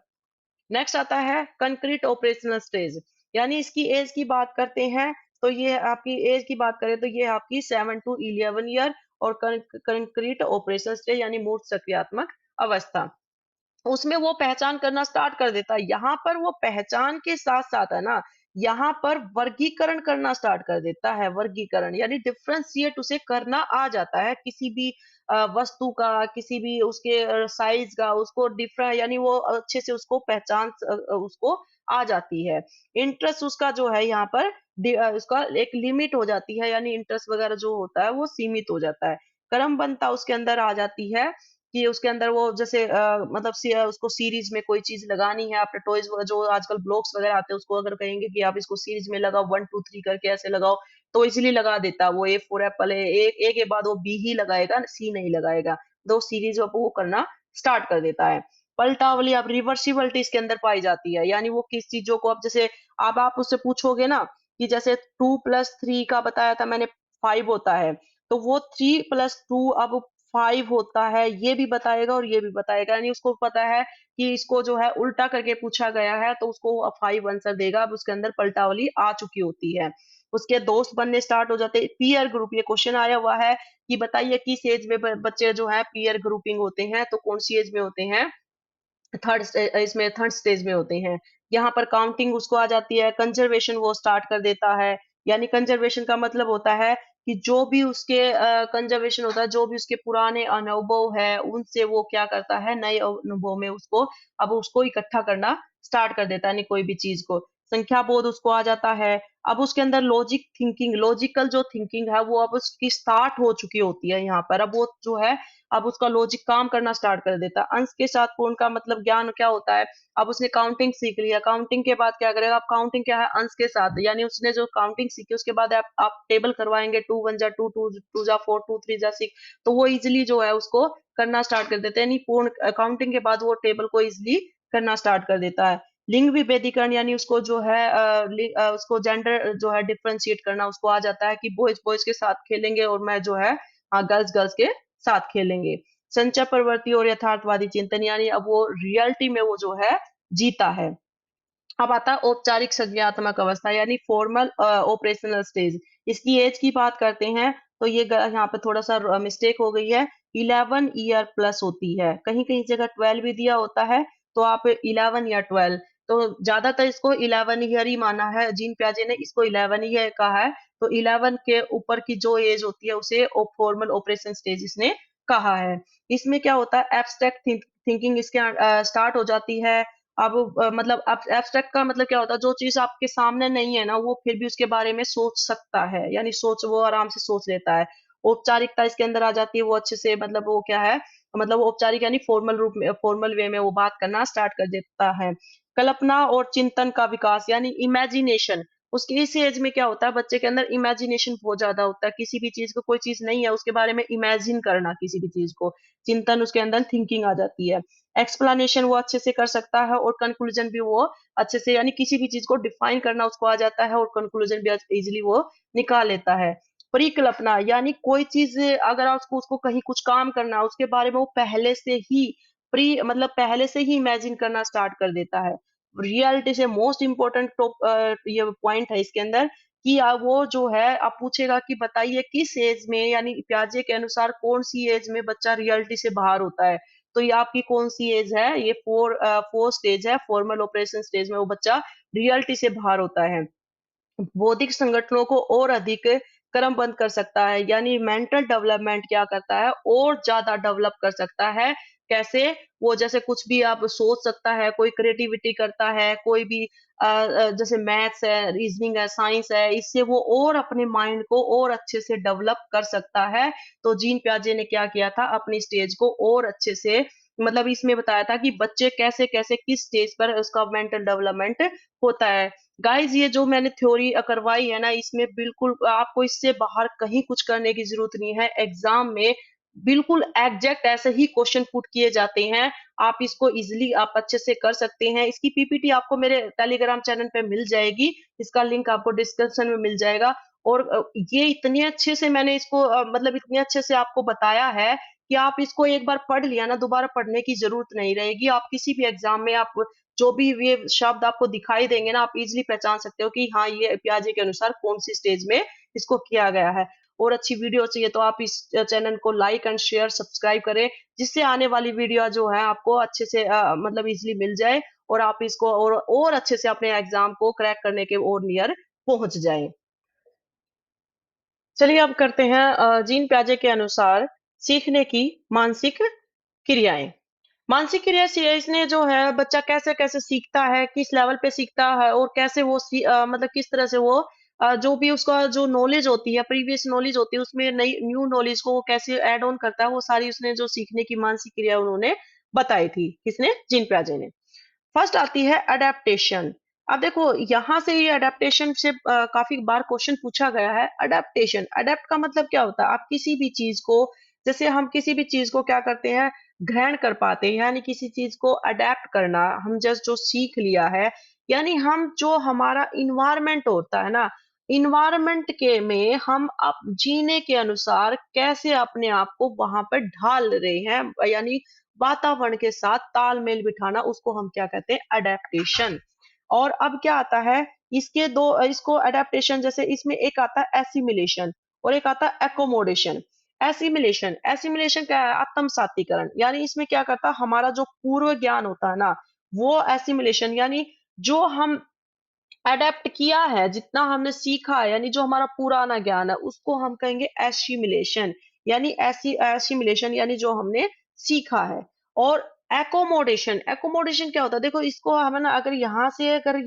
नेक्स्ट आता है कंक्रीट ऑपरेशनल स्टेज, यानी इसकी एज की बात करते हैं तो ये आपकी एज की बात करें तो ये आपकी 7 to 11 ईयर, और कंक्रीट ऑपरेशनल स्टेज यानी मूर्त सक्रियात्मक अवस्था, उसमें वो पहचान करना स्टार्ट कर देता है। यहाँ पर वो पहचान के साथ साथ है ना, यहाँ पर वर्गीकरण करना स्टार्ट कर देता है, वर्गीकरण यानी डिफ्रेंशिएट उसे करना आ जाता है, किसी भी वस्तु का, किसी भी उसके साइज का, उसको डिफरेंट यानी वो अच्छे से उसको पहचान उसको आ जाती है। इंटरेस्ट उसका जो है यहाँ पर उसका एक लिमिट हो जाती है, यानी इंटरेस्ट वगैरह जो होता है वो सीमित हो जाता है। क्रमबद्धता उसके अंदर आ जाती है, कि उसके अंदर वो जैसे मतलब उसको सीरीज में कोई चीज लगानी है, आपने टॉयज जो आजकल ब्लॉक्स वगैरह आते हैं उसको अगर कहेंगे कि आप इसको सीरीज में लगाओ 1 2 3 करके ऐसे लगाओ, तो इजीली लगा देता है। वो ए फॉर एप्पल है, ए के बाद वो बी ही लगाएगा, सी नहीं लगाएगा, दो सीरीज वो करना स्टार्ट कर देता है। पलटावली अब रिवर्सिबिलिटी इसके अंदर पाई जाती है, यानी वो किस चीजों को अब जैसे अब आप उससे पूछोगे ना कि जैसे 2 + 3 का बताया था मैंने 5 होता है, तो वो 3 + 2 अब 5 होता है, ये भी बताएगा और ये भी बताएगा, यानी उसको पता है कि इसको जो है उल्टा करके पूछा गया है तो उसको 5 आंसर देगा। अब उसके अंदर पलटावली आ चुकी होती है, उसके दोस्त बनने स्टार्ट हो जाते हैं। पीयर ग्रुप, ये क्वेश्चन आया हुआ है कि बताइए किस एज में बच्चे जो है पीयर ग्रुपिंग होते हैं, तो कौन सी एज में होते हैं, इसमें थर्ड स्टेज में होते हैं। यहाँ पर काउंटिंग उसको आ जाती है, कंजर्वेशन वो स्टार्ट कर देता है, यानी कंजर्वेशन का मतलब होता है कि जो भी उसके कंजर्वेशन होता है, जो भी उसके पुराने अनुभव है उनसे वो क्या करता है, नए अनुभव में उसको अब उसको इकट्ठा करना स्टार्ट कर देता है, यानी कोई भी चीज को। संख्या बोध उसको आ जाता है। अब उसके अंदर लॉजिक थिंकिंग, लॉजिकल जो थिंकिंग है वो अब उसकी स्टार्ट हो चुकी होती है यहाँ पर, अब वो जो है अब उसका लॉजिक काम करना स्टार्ट कर देता है। अंश के साथ पूर्ण का मतलब ज्ञान क्या होता है, अब उसने काउंटिंग सीख लिया, काउंटिंग के बाद क्या करेगा, अब काउंटिंग क्या है, अंश के साथ, यानी उसने जो काउंटिंग सीखी उसके बाद आप टेबल करवाएंगे, 2 1 जा 2, 2 2 जा 4, 2 3 जा 6, तो वो इजिली जो है उसको करना स्टार्ट कर देते हैं, यानी पूर्ण काउंटिंग के बाद वो टेबल को इजिली करना स्टार्ट कर देता है। लिंग विभेदीकरण यानी उसको जो है उसको जेंडर जो है डिफरेंशिएट करना उसको आ जाता है, कि बॉयज बॉयज के साथ खेलेंगे और मैं जो है गर्ल्स गर्ल्स के साथ खेलेंगे। संचय प्रवृत्ति और यथार्थवादी चिंतन, यानी अब वो रियलिटी में वो जो है जीता है। अब आता है औपचारिक संज्ञानात्मक अवस्था यानी फॉर्मल ऑपरेशनल स्टेज। इसकी एज की बात करते हैं तो ये यहाँ पे थोड़ा सा मिस्टेक हो गई है, 11 ईयर प्लस होती है, कहीं कहीं जगह 12 भी दिया होता है, तो आप 11 या 12, तो ज्यादातर इसको 11 ईयर ही माना है, जीन प्याजे ने इसको 11 ईयर कहा है, तो 11 के ऊपर की जो एज होती है उसे फॉर्मल ऑपरेशन स्टेज इसने कहा है। इसमें क्या होता है, एब्स्ट्रैक्ट थिंकिंग इसके स्टार्ट हो जाती है। अब मतलब एब्स्ट्रैक्ट का मतलब क्या होता है, जो चीज आपके सामने नहीं है ना वो फिर भी उसके बारे में सोच सकता है, यानी सोच वो आराम से सोच लेता है। औपचारिकता इसके अंदर आ जाती है, वो अच्छे से मतलब वो क्या है, मतलब औपचारिक यानी फॉर्मल रूप में, फॉर्मल वे में वो बात करना स्टार्ट कर देता है। कल्पना और चिंतन का विकास यानी इमेजिनेशन, उसकी इस एज में क्या होता है, बच्चे के अंदर इमेजिनेशन बहुत ज्यादा होता है, किसी भी चीज को, कोई चीज नहीं है उसके बारे में इमेजिन करना किसी भी चीज को, चिंतन उसके अंदर थिंकिंग आ जाती है। एक्सप्लेनेशन वो अच्छे से कर सकता है, और कंक्लूजन भी वो अच्छे से, यानी किसी भी चीज को डिफाइन करना उसको आ जाता है, और कंक्लूजन भी इजिली वो निकाल लेता है। परिकल्पना यानी कोई चीज अगर उसको उसको कहीं कुछ काम करना है उसके बारे में वो पहले से ही प्री मतलब पहले से ही इमेजिन करना स्टार्ट कर देता है। रियलिटी से मोस्ट इम्पोर्टेंट ये पॉइंट है इसके अंदर, कि वो जो है आप पूछेगा कि बताइए किस एज में, यानी प्याजे के अनुसार कौन सी एज में बच्चा रियलिटी से बाहर होता है, तो ये आपकी कौन सी एज है, ये फोर स्टेज है, फॉर्मल ऑपरेशन स्टेज में वो बच्चा रियलिटी से बाहर होता है। बौद्धिक संगठनों को और अधिक क्रमबद्ध कर सकता है, यानी मेंटल डेवलपमेंट क्या करता है, और ज्यादा डेवलप कर सकता है। कैसे, वो जैसे कुछ भी आप सोच सकता है, कोई क्रिएटिविटी करता है, कोई भी जैसे मैथ्स है, रीजनिंग है, साइंस है, इससे वो और अपने माइंड को और अच्छे से डेवलप कर सकता है। तो जीन प्याजे ने क्या किया था, अपनी स्टेज को और अच्छे से मतलब इसमें बताया था कि बच्चे कैसे कैसे किस स्टेज पर उसका मेंटल डेवलपमेंट होता है। गाइज ये जो मैंने थ्योरी करवाई है ना, इसमें बिल्कुल आपको इससे बाहर कहीं कुछ करने की जरूरत नहीं है। एग्जाम में बिल्कुल एग्जैक्ट ऐसे ही क्वेश्चन पुट किए जाते हैं। आप इसको इजिली आप अच्छे से कर सकते हैं। इसकी पीपीटी आपको मेरे टेलीग्राम चैनल पे मिल जाएगी, इसका लिंक आपको डिस्क्रिप्शन में मिल जाएगा। और ये इतने अच्छे से मैंने इसको मतलब इतने अच्छे से आपको बताया है कि आप इसको एक बार पढ़ लिया ना, दोबारा पढ़ने की जरूरत नहीं रहेगी। आप किसी भी एग्जाम में आप जो भी ये शब्द आपको दिखाई देंगे ना, आप इजिली पहचान सकते हो कि हाँ ये पियाजे के अनुसार कौन सी स्टेज में इसको किया गया है। और अच्छी वीडियो चाहिए तो आप इस चैनल को लाइक एंड शेयर सब्सक्राइब करें, जिससे आने वाली वीडियो जो है आपको अच्छे से मतलब इजिली मिल जाए, और आप इसको और अच्छे से अपने एग्जाम को क्रैक करने के और नियर पहुंच जाएं। चलिए अब करते हैं जीन पियाजे के अनुसार सीखने की मानसिक क्रियाएं। मानसिक क्रिया से इसने जो है बच्चा कैसे कैसे सीखता है, किस लेवल पे सीखता है, और कैसे वो मतलब किस तरह से वो जो भी उसका जो नॉलेज होती है, प्रीवियस नॉलेज होती है, उसमें नई न्यू नॉलेज को वो कैसे ऐड ऑन करता है, वो सारी उसने जो सीखने की मानसिक क्रिया उन्होंने बताई थी। किसने? जीन पियाजे ने। फर्स्ट आती है अडेप्टेशन। अब देखो यहाँ से ये अडेप्टेशन से काफी बार क्वेश्चन पूछा गया है। अडेप्टेशन, अडेप्ट का मतलब क्या होता है? आप किसी भी चीज को, जैसे हम किसी भी चीज को क्या करते हैं, ग्रहण कर पाते हैं, यानी किसी चीज को अडेप्ट करना। हम जस्ट जो सीख लिया है, यानी हम जो हमारा इन्वायरमेंट होता है ना, इन्वायरमेंट के में हम अब जीने के अनुसार कैसे अपने आप को वहां पर ढाल रहे हैं, यानी वातावरण के साथ तालमेल बिठाना, उसको हम क्या कहते हैं? अडेप्टेशन। और अब क्या आता है, इसके दो इसको अडेप्टेशन, जैसे इसमें एक आता है एसिमिलेशन और एक आता है एकोमोडेशन। एसिमिलेशन, एसिमिलेशन क्या है? आत्मसातीकरण। यानी इसमें क्या करता है, हमारा जो पूर्व ज्ञान होता है ना, वो एसिमिलेशन, यानी जो हम अडेप्ट किया है, जितना हमने सीखा है, यानी जो हमारा पुराना ज्ञान है, उसको हम कहेंगे एसिमिलेशन। यानी ऐसी एसिमिलेशन यानी जो हमने सीखा है। और एकोमोडेशन, एकोमोडेशन क्या होता है? देखो इसको हम ना अगर यहाँ से अगर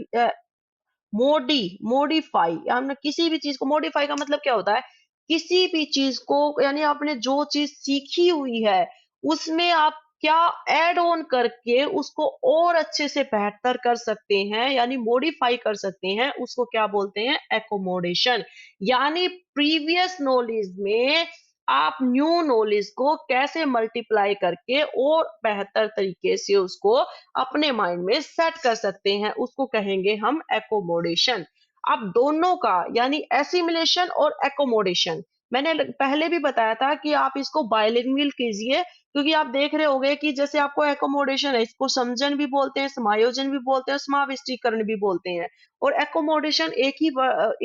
मॉडिफाई, हमने किसी भी चीज को मॉडिफाई का मतलब क्या होता है? किसी भी चीज को, यानी आपने जो चीज सीखी हुई है उसमें आप क्या ऐड ऑन करके उसको और अच्छे से बेहतर कर सकते हैं, यानी मॉडिफाई कर सकते हैं, उसको क्या बोलते हैं? एकोमोडेशन। यानी प्रीवियस नॉलेज में आप न्यू नॉलेज को कैसे मल्टीप्लाई करके और बेहतर तरीके से उसको अपने माइंड में सेट कर सकते हैं, उसको कहेंगे हम एकोमोडेशन। अब दोनों का यानी एसिमिलेशन और एकोमोडेशन, मैंने पहले भी बताया था कि आप इसको बायलिंगुअल कीजिए, क्योंकि आप देख रहे होंगे कि जैसे आपको एकोमोडेशन है, इसको समजन भी बोलते हैं, समायोजन भी बोलते हैं, समाविष्टीकरण भी बोलते हैं। और एकोमोडेशन एक ही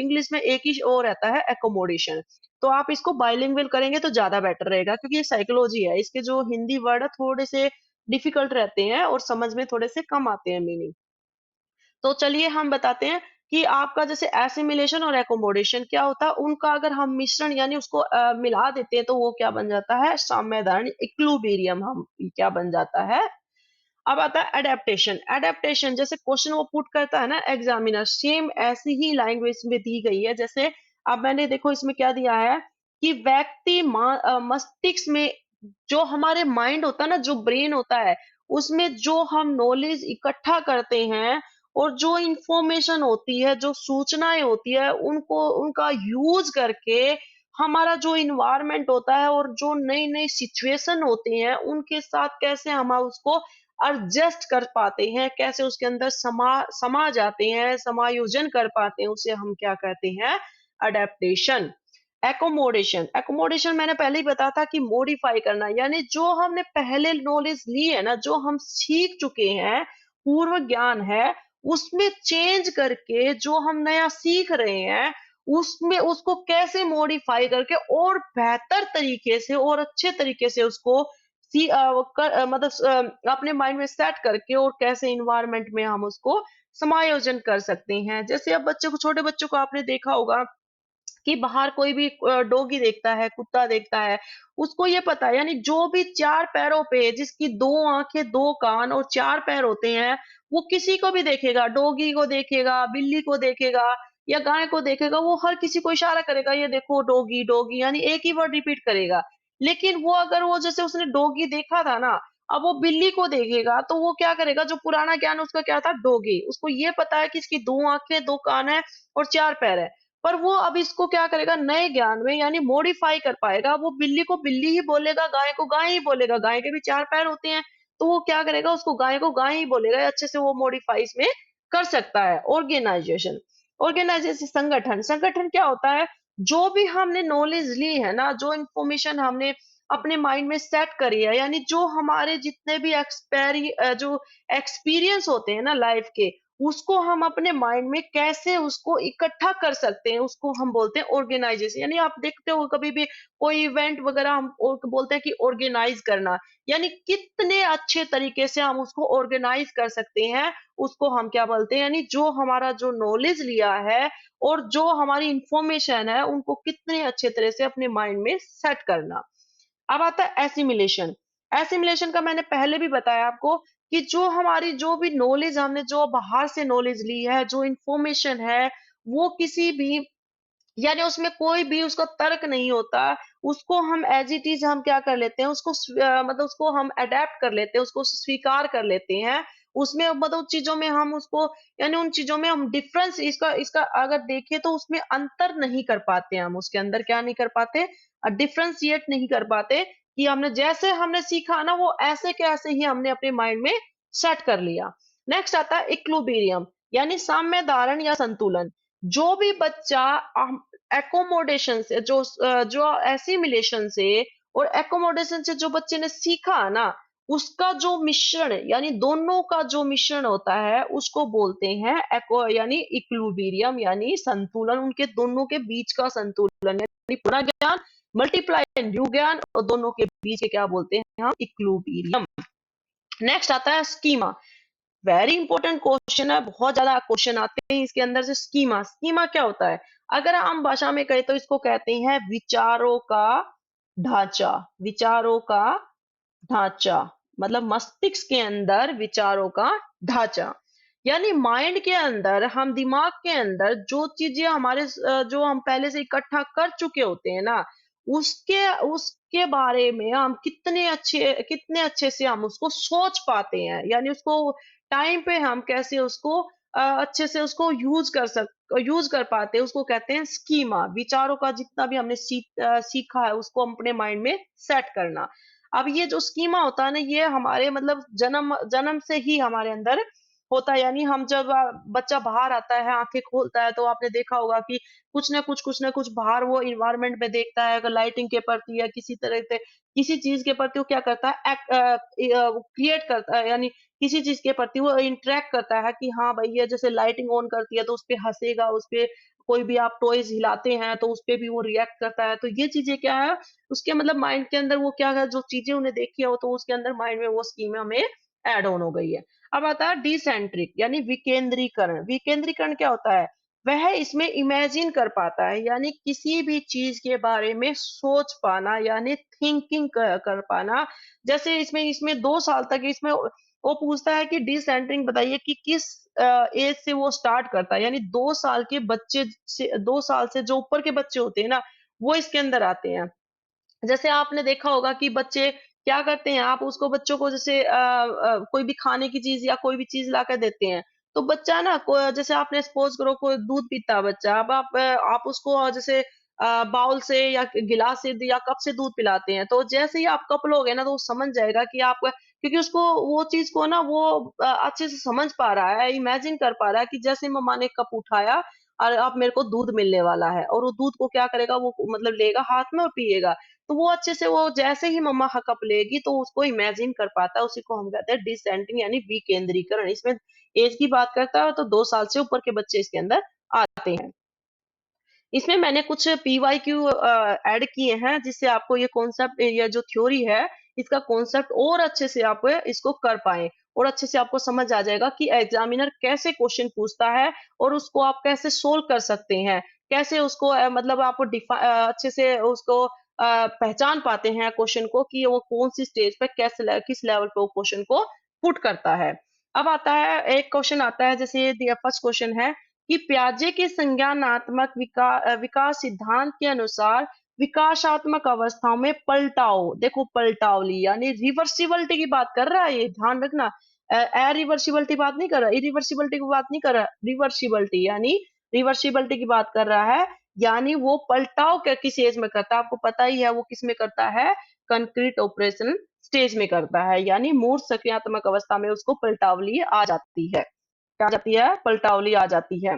इंग्लिश में एक ही और रहता है, एकोमोडेशन। तो आप इसको बायलिंगुअल करेंगे तो ज्यादा बेटर रहेगा, क्योंकि ये साइकोलॉजी है, इसके जो हिंदी वर्ड है थोड़े से डिफिकल्ट रहते हैं और समझ में थोड़े से कम आते हैं मीनिंग। तो चलिए हम बताते हैं कि आपका जैसे एसिमिलेशन और एकोमोडेशन क्या होता है, उनका अगर हम मिश्रण यानी उसको मिला देते हैं तो वो क्या बन जाता है? साम्यधारण इक्विलिब्रियम हम क्या बन जाता है? अब आता है अडेप्टेशन। अडेप्टेशन जैसे क्वेश्चन वो पुट करता है ना एग्जामिनर, सेम ऐसी ही लैंग्वेज में दी गई है। जैसे अब मैंने देखो इसमें क्या दिया है कि व्यक्ति मस्तिष्क में जो हमारे माइंड होता है ना, जो ब्रेन होता है, उसमें जो हम नॉलेज इकट्ठा करते हैं और जो इंफॉर्मेशन होती है, जो सूचनाएं होती है, उनको उनका यूज करके हमारा जो इन्वायरमेंट होता है और जो नई नई सिचुएशन होती हैं उनके साथ कैसे हम उसको एडजस्ट कर पाते हैं, कैसे उसके अंदर समा जाते हैं, समायोजन कर पाते हैं, उसे हम क्या कहते हैं? अडेप्टेशन। एकोमोडेशन, एकोमोडेशन मैंने पहले ही बताया था कि मॉडिफाई करना, यानी जो हमने पहले नॉलेज ली है ना, जो हम सीख चुके हैं, पूर्व ज्ञान है, उसमें चेंज करके जो हम नया सीख रहे हैं उसमें उसको कैसे मॉडिफाई करके और बेहतर तरीके से और अच्छे तरीके से उसको मतलब अपने माइंड में सेट करके और कैसे इन्वायरमेंट में हम उसको समायोजन कर सकते हैं। जैसे अब बच्चों को, छोटे बच्चों को आपने देखा होगा कि बाहर कोई भी डॉगी देखता है, कुत्ता देखता है, उसको ये पता है, यानी जो भी चार पैरों पे, जिसकी दो आंखें, दो कान और चार पैर होते हैं, वो किसी को भी देखेगा, डॉगी को देखेगा, बिल्ली को देखेगा या गाय को देखेगा, वो हर किसी को इशारा करेगा, ये देखो डॉगी डॉगी, यानी एक ही वर्ड रिपीट करेगा। लेकिन वो अगर वो जैसे उसने डॉगी देखा था ना, अब वो बिल्ली को देखेगा तो वो क्या करेगा, जो पुराना ज्ञान उसका क्या था, डॉगी, उसको ये पता है कि इसकी 2 आंखें, 2 कान है और 4 पैर है। पर वो अब इसको क्या करेगा, नए ज्ञान में यानी मॉडिफाई कर पाएगा, वो बिल्ली को बिल्ली ही बोलेगा, गाय को गाय ही बोलेगा, गाय के भी 4 पैर होते हैं, तो वो क्या करेगा, उसको गाय को गाय ही बोलेगा, अच्छे से वो मॉडिफाई इसमें कर सकता है। ऑर्गेनाइजेशन, ऑर्गेनाइजेशन संगठन, संगठन क्या होता है, जो भी हमने नॉलेज ली है ना, जो इंफॉर्मेशन हमने अपने माइंड में सेट करी है, यानी जो हमारे जितने भी जो एक्सपीरियंस होते हैं ना लाइफ के, उसको हम अपने माइंड में कैसे उसको इकट्ठा कर सकते हैं, उसको हम बोलते हैं ऑर्गेनाइजेशन। यानी आप देखते हो कभी भी कोई इवेंट वगैरह हम बोलते हैं कि ऑर्गेनाइज करना, यानी कितने अच्छे तरीके से हम उसको ऑर्गेनाइज कर सकते हैं, उसको हम क्या बोलते हैं, यानी जो हमारा जो नॉलेज लिया है और जो हमारी इंफॉर्मेशन है उनको कितने अच्छे तरह से अपने माइंड में सेट करना। अब आता है एसिमिलेशन। एसिमिलेशन का मैंने पहले भी बताया आपको कि जो हमारी जो भी नॉलेज, हमने जो बाहर से नॉलेज ली है, जो इंफॉर्मेशन है, वो किसी भी, यानी उसमें कोई भी उसका तर्क नहीं होता, उसको हम एज इट इज हम क्या कर लेते हैं, उसको मतलब उसको हम अडेप्ट कर लेते हैं, उसको स्वीकार कर लेते हैं। उसमें मतलब चीजों में हम उसको, यानी उन चीजों में हम डिफरेंस, इसका इसका अगर देखें तो उसमें अंतर नहीं कर पाते, हम उसके अंदर क्या नहीं कर पाते, डिफरेंशिएट नहीं कर पाते, कि हमने जैसे हमने सीखा ना वो ऐसे के ऐसे ही हमने अपने माइंड में सेट कर लिया। नेक्स्ट आता है इक्विलिब्रियम, यानी साम्य धारण या संतुलन। जो भी बच्चा एकोमोडेशन से जो एसिमिलेशन से और एकोमोडेशन से जो बच्चे ने सीखा ना, उसका जो मिश्रण, यानी दोनों का जो मिश्रण होता है उसको बोलते हैं एको, यानी इक्विलिब्रियम, यानी संतुलन, उनके दोनों के बीच का संतुलन, यानी पुराना ज्ञान मल्टीप्लाई न्यू ज्ञान और दोनों के बीच के क्या बोलते हैं हम, इक्विलिब्रियम। नेक्स्ट आता है स्कीमा। वेरी इंपॉर्टेंट क्वेश्चन है, बहुत ज्यादा क्वेश्चन आते हैं इसके अंदर से। स्कीमा, स्कीमा क्या होता है, अगर आम भाषा में कहें तो इसको कहते हैं विचारों का ढांचा। विचारों का ढांचा मतलब मस्तिष्क के अंदर विचारों का ढांचा, यानी माइंड के अंदर, हम दिमाग के अंदर जो चीजें हमारे जो हम पहले से इकट्ठा कर चुके होते हैं ना, उसके उसके बारे में हम कितने अच्छे से हम उसको सोच पाते हैं, यानी उसको टाइम पे हम कैसे उसको अच्छे से उसको यूज कर पाते हैं, उसको कहते हैं स्कीमा। विचारों का जितना भी हमने सीखा है उसको हम अपने माइंड में सेट करना। अब ये जो स्कीमा होता है ना, ये हमारे मतलब जन्म जन्म से ही हमारे अंदर होता है, यानी हम जब बच्चा बाहर आता है, आंखें खोलता है, तो आपने देखा होगा कि कुछ ना कुछ बाहर वो इन्वायरमेंट में देखता है, अगर लाइटिंग के प्रति या किसी तरह से किसी चीज के प्रति वो क्या करता है, क्रिएट करता है, यानी किसी चीज के प्रति वो इंटरेक्ट करता है कि हाँ भाई, ये जैसे लाइटिंग ऑन करती है तो उस पे हंसेगा, उस पे कोई भी आप टॉयज हिलाते हैं तो उस पे भी वो रिएक्ट करता है। तो ये चीजें क्या है, उसके मतलब माइंड के अंदर वो क्या है, जो चीजें उन्हें देखी है वो तो उसके अंदर माइंड में वो स्कीमा में ऐड ऑन हो गई है। अब आता है डिसेंट्रिक, यानी विकेंद्रीकरण। विकेंद्रीकरण क्या होता है, वह इसमें इमेजिन कर पाता है, यानी किसी भी चीज के बारे में सोच पाना, यानी थिंकिंग कर पाना। जैसे इसमें इसमें 2 साल तक इसमें वो पूछता है कि डिसेंट्रिंग बताइए कि किस एज से वो स्टार्ट करता है, यानी 2 साल के बच्चे से, 2 साल से जो ऊपर के बच्चे होते हैं ना, वो इसके अंदर आते हैं। जैसे आपने देखा होगा कि बच्चे क्या करते हैं, आप उसको बच्चों को जैसे कोई भी खाने की चीज या कोई भी चीज ला कर देते हैं, तो बच्चा ना जैसे आपने सपोज करो कोई दूध पीता है बच्चा, अब आप उसको जैसे बाउल से या गिलास से या कप से दूध पिलाते हैं, तो जैसे ही आप कप लोगे ना तो वो समझ जाएगा कि आप, क्योंकि उसको वो चीज को ना वो अच्छे से समझ पा रहा है, इमेजिन कर पा रहा है कि जैसे मम्मा ने कप उठाया और अब मेरे को दूध मिलने वाला है, और वो दूध को क्या करेगा, वो मतलब लेगा हाथ में और पिएगा। तो वो अच्छे से वो जैसे ही मम्मा हकअप लेगी तो उसको इमेजिन कर पाता है, उसी को हम कहते हैं डिसेंटिंग, यानी विकेंद्रीकरण। इसमें एज की बात करता है तो 2 साल से ऊपर के बच्चे इसके अंदर आते हैं। इसमें मैंने कुछ पीवाईक्यू ऐड किए हैं, जिससे आपको ये कॉन्सेप्ट, ये जो थ्योरी है, इसका कॉन्सेप्ट और अच्छे से आप इसको कर पाए, और अच्छे से आपको समझ आ जाएगा कि एग्जामिनर कैसे क्वेश्चन पूछता है और उसको आप कैसे सोल्व कर सकते हैं, कैसे उसको मतलब आपको अच्छे से उसको पहचान पाते हैं क्वेश्चन को, कि वो कौन सी स्टेज पे कैसे किस लेवल पे वो क्वेश्चन को पुट करता है। अब आता है एक क्वेश्चन आता है, जैसे फर्स्ट क्वेश्चन है कि पियाजे के संज्ञानात्मक विकास सिद्धांत के अनुसार विकासात्मक अवस्थाओं में पलटाव, देखो पलटावली यानी रिवर्सिबिलिटी की बात कर रहा है, ये ध्यान रखना। रिवर्सिबिलिटी बात नहीं कर रहा, इरिवर्सिबिलिटी की बात नहीं कर रहा, रिवर्सिबिलिटी यानी रिवर्सिबिलिटी की बात कर रहा है। यानी वो पलटाव किस एज में करता है, आपको पता ही है वो किस में करता है, कंक्रीट ऑपरेशन स्टेज में करता है, यानी मूर्त सक्रियात्मक अवस्था में उसको पलटावली आ जाती है। क्या आ जाती है, पलटावली आ जाती है।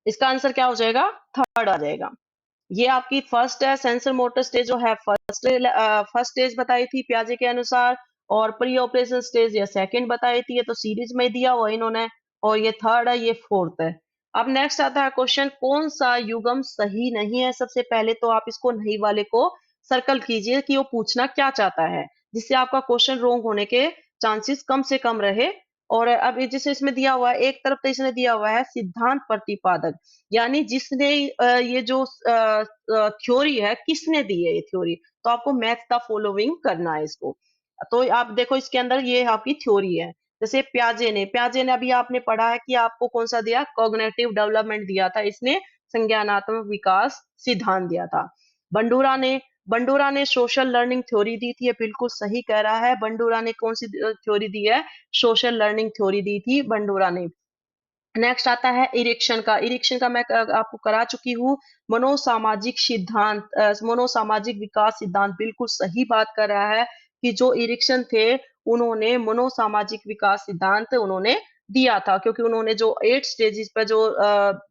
इसका आंसर क्या हो जाएगा, थर्ड आ जाएगा। ये आपकी फर्स्ट है, सेंसर मोटर स्टेज जो है फर्स्ट स्टेज बताई थी पियाजे के अनुसार, और प्री ऑपरेशन स्टेज ये सेकंड बताई थी, ये तो सीरीज में दिया हुआ इन्होंने, और ये थर्ड है, ये फोर्थ है। अब नेक्स्ट आता है क्वेश्चन, कौन सा युग्म सही नहीं है। सबसे पहले तो आप इसको नहीं वाले को सर्कल कीजिए कि वो पूछना क्या चाहता है, जिससे आपका क्वेश्चन रोंग होने के चांसेस कम से कम रहे। और अब जैसे इसमें दिया हुआ है, एक तरफ तो इसने दिया हुआ है सिद्धांत प्रतिपादक, यानी जिसने ये जो थ्योरी है किसने दी है ये थ्योरी, तो आपको मैथ द फॉलोइंग करना है इसको। तो आप देखो इसके अंदर ये आपकी थ्योरी है। जैसे प्याजे ने अभी आपने पढ़ा है कि आपको कौन सा दिया, कॉग्निटिव डेवलपमेंट दिया था, इसने संज्ञानात्मक विकास सिद्धांत दिया था। बंडूरा ने बंडूरा ने सोशल लर्निंग थ्योरी दी थी, ये बिल्कुल सही कह रहा है। बंडूरा ने कौन सी थ्योरी दी है, सोशल लर्निंग थ्योरी दी थी बंडूरा ने। नेक्स्ट आता है इरिक्शन का मैं आपको करा चुकी हूँ। मनोसामाजिक विकास सिद्धांत बिल्कुल सही बात कर रहा है कि जो इरिक्शन थे उन्होंने मनोसामाजिक विकास सिद्धांत उन्होंने दिया था, क्योंकि उन्होंने जो 8 स्टेजेस पर जो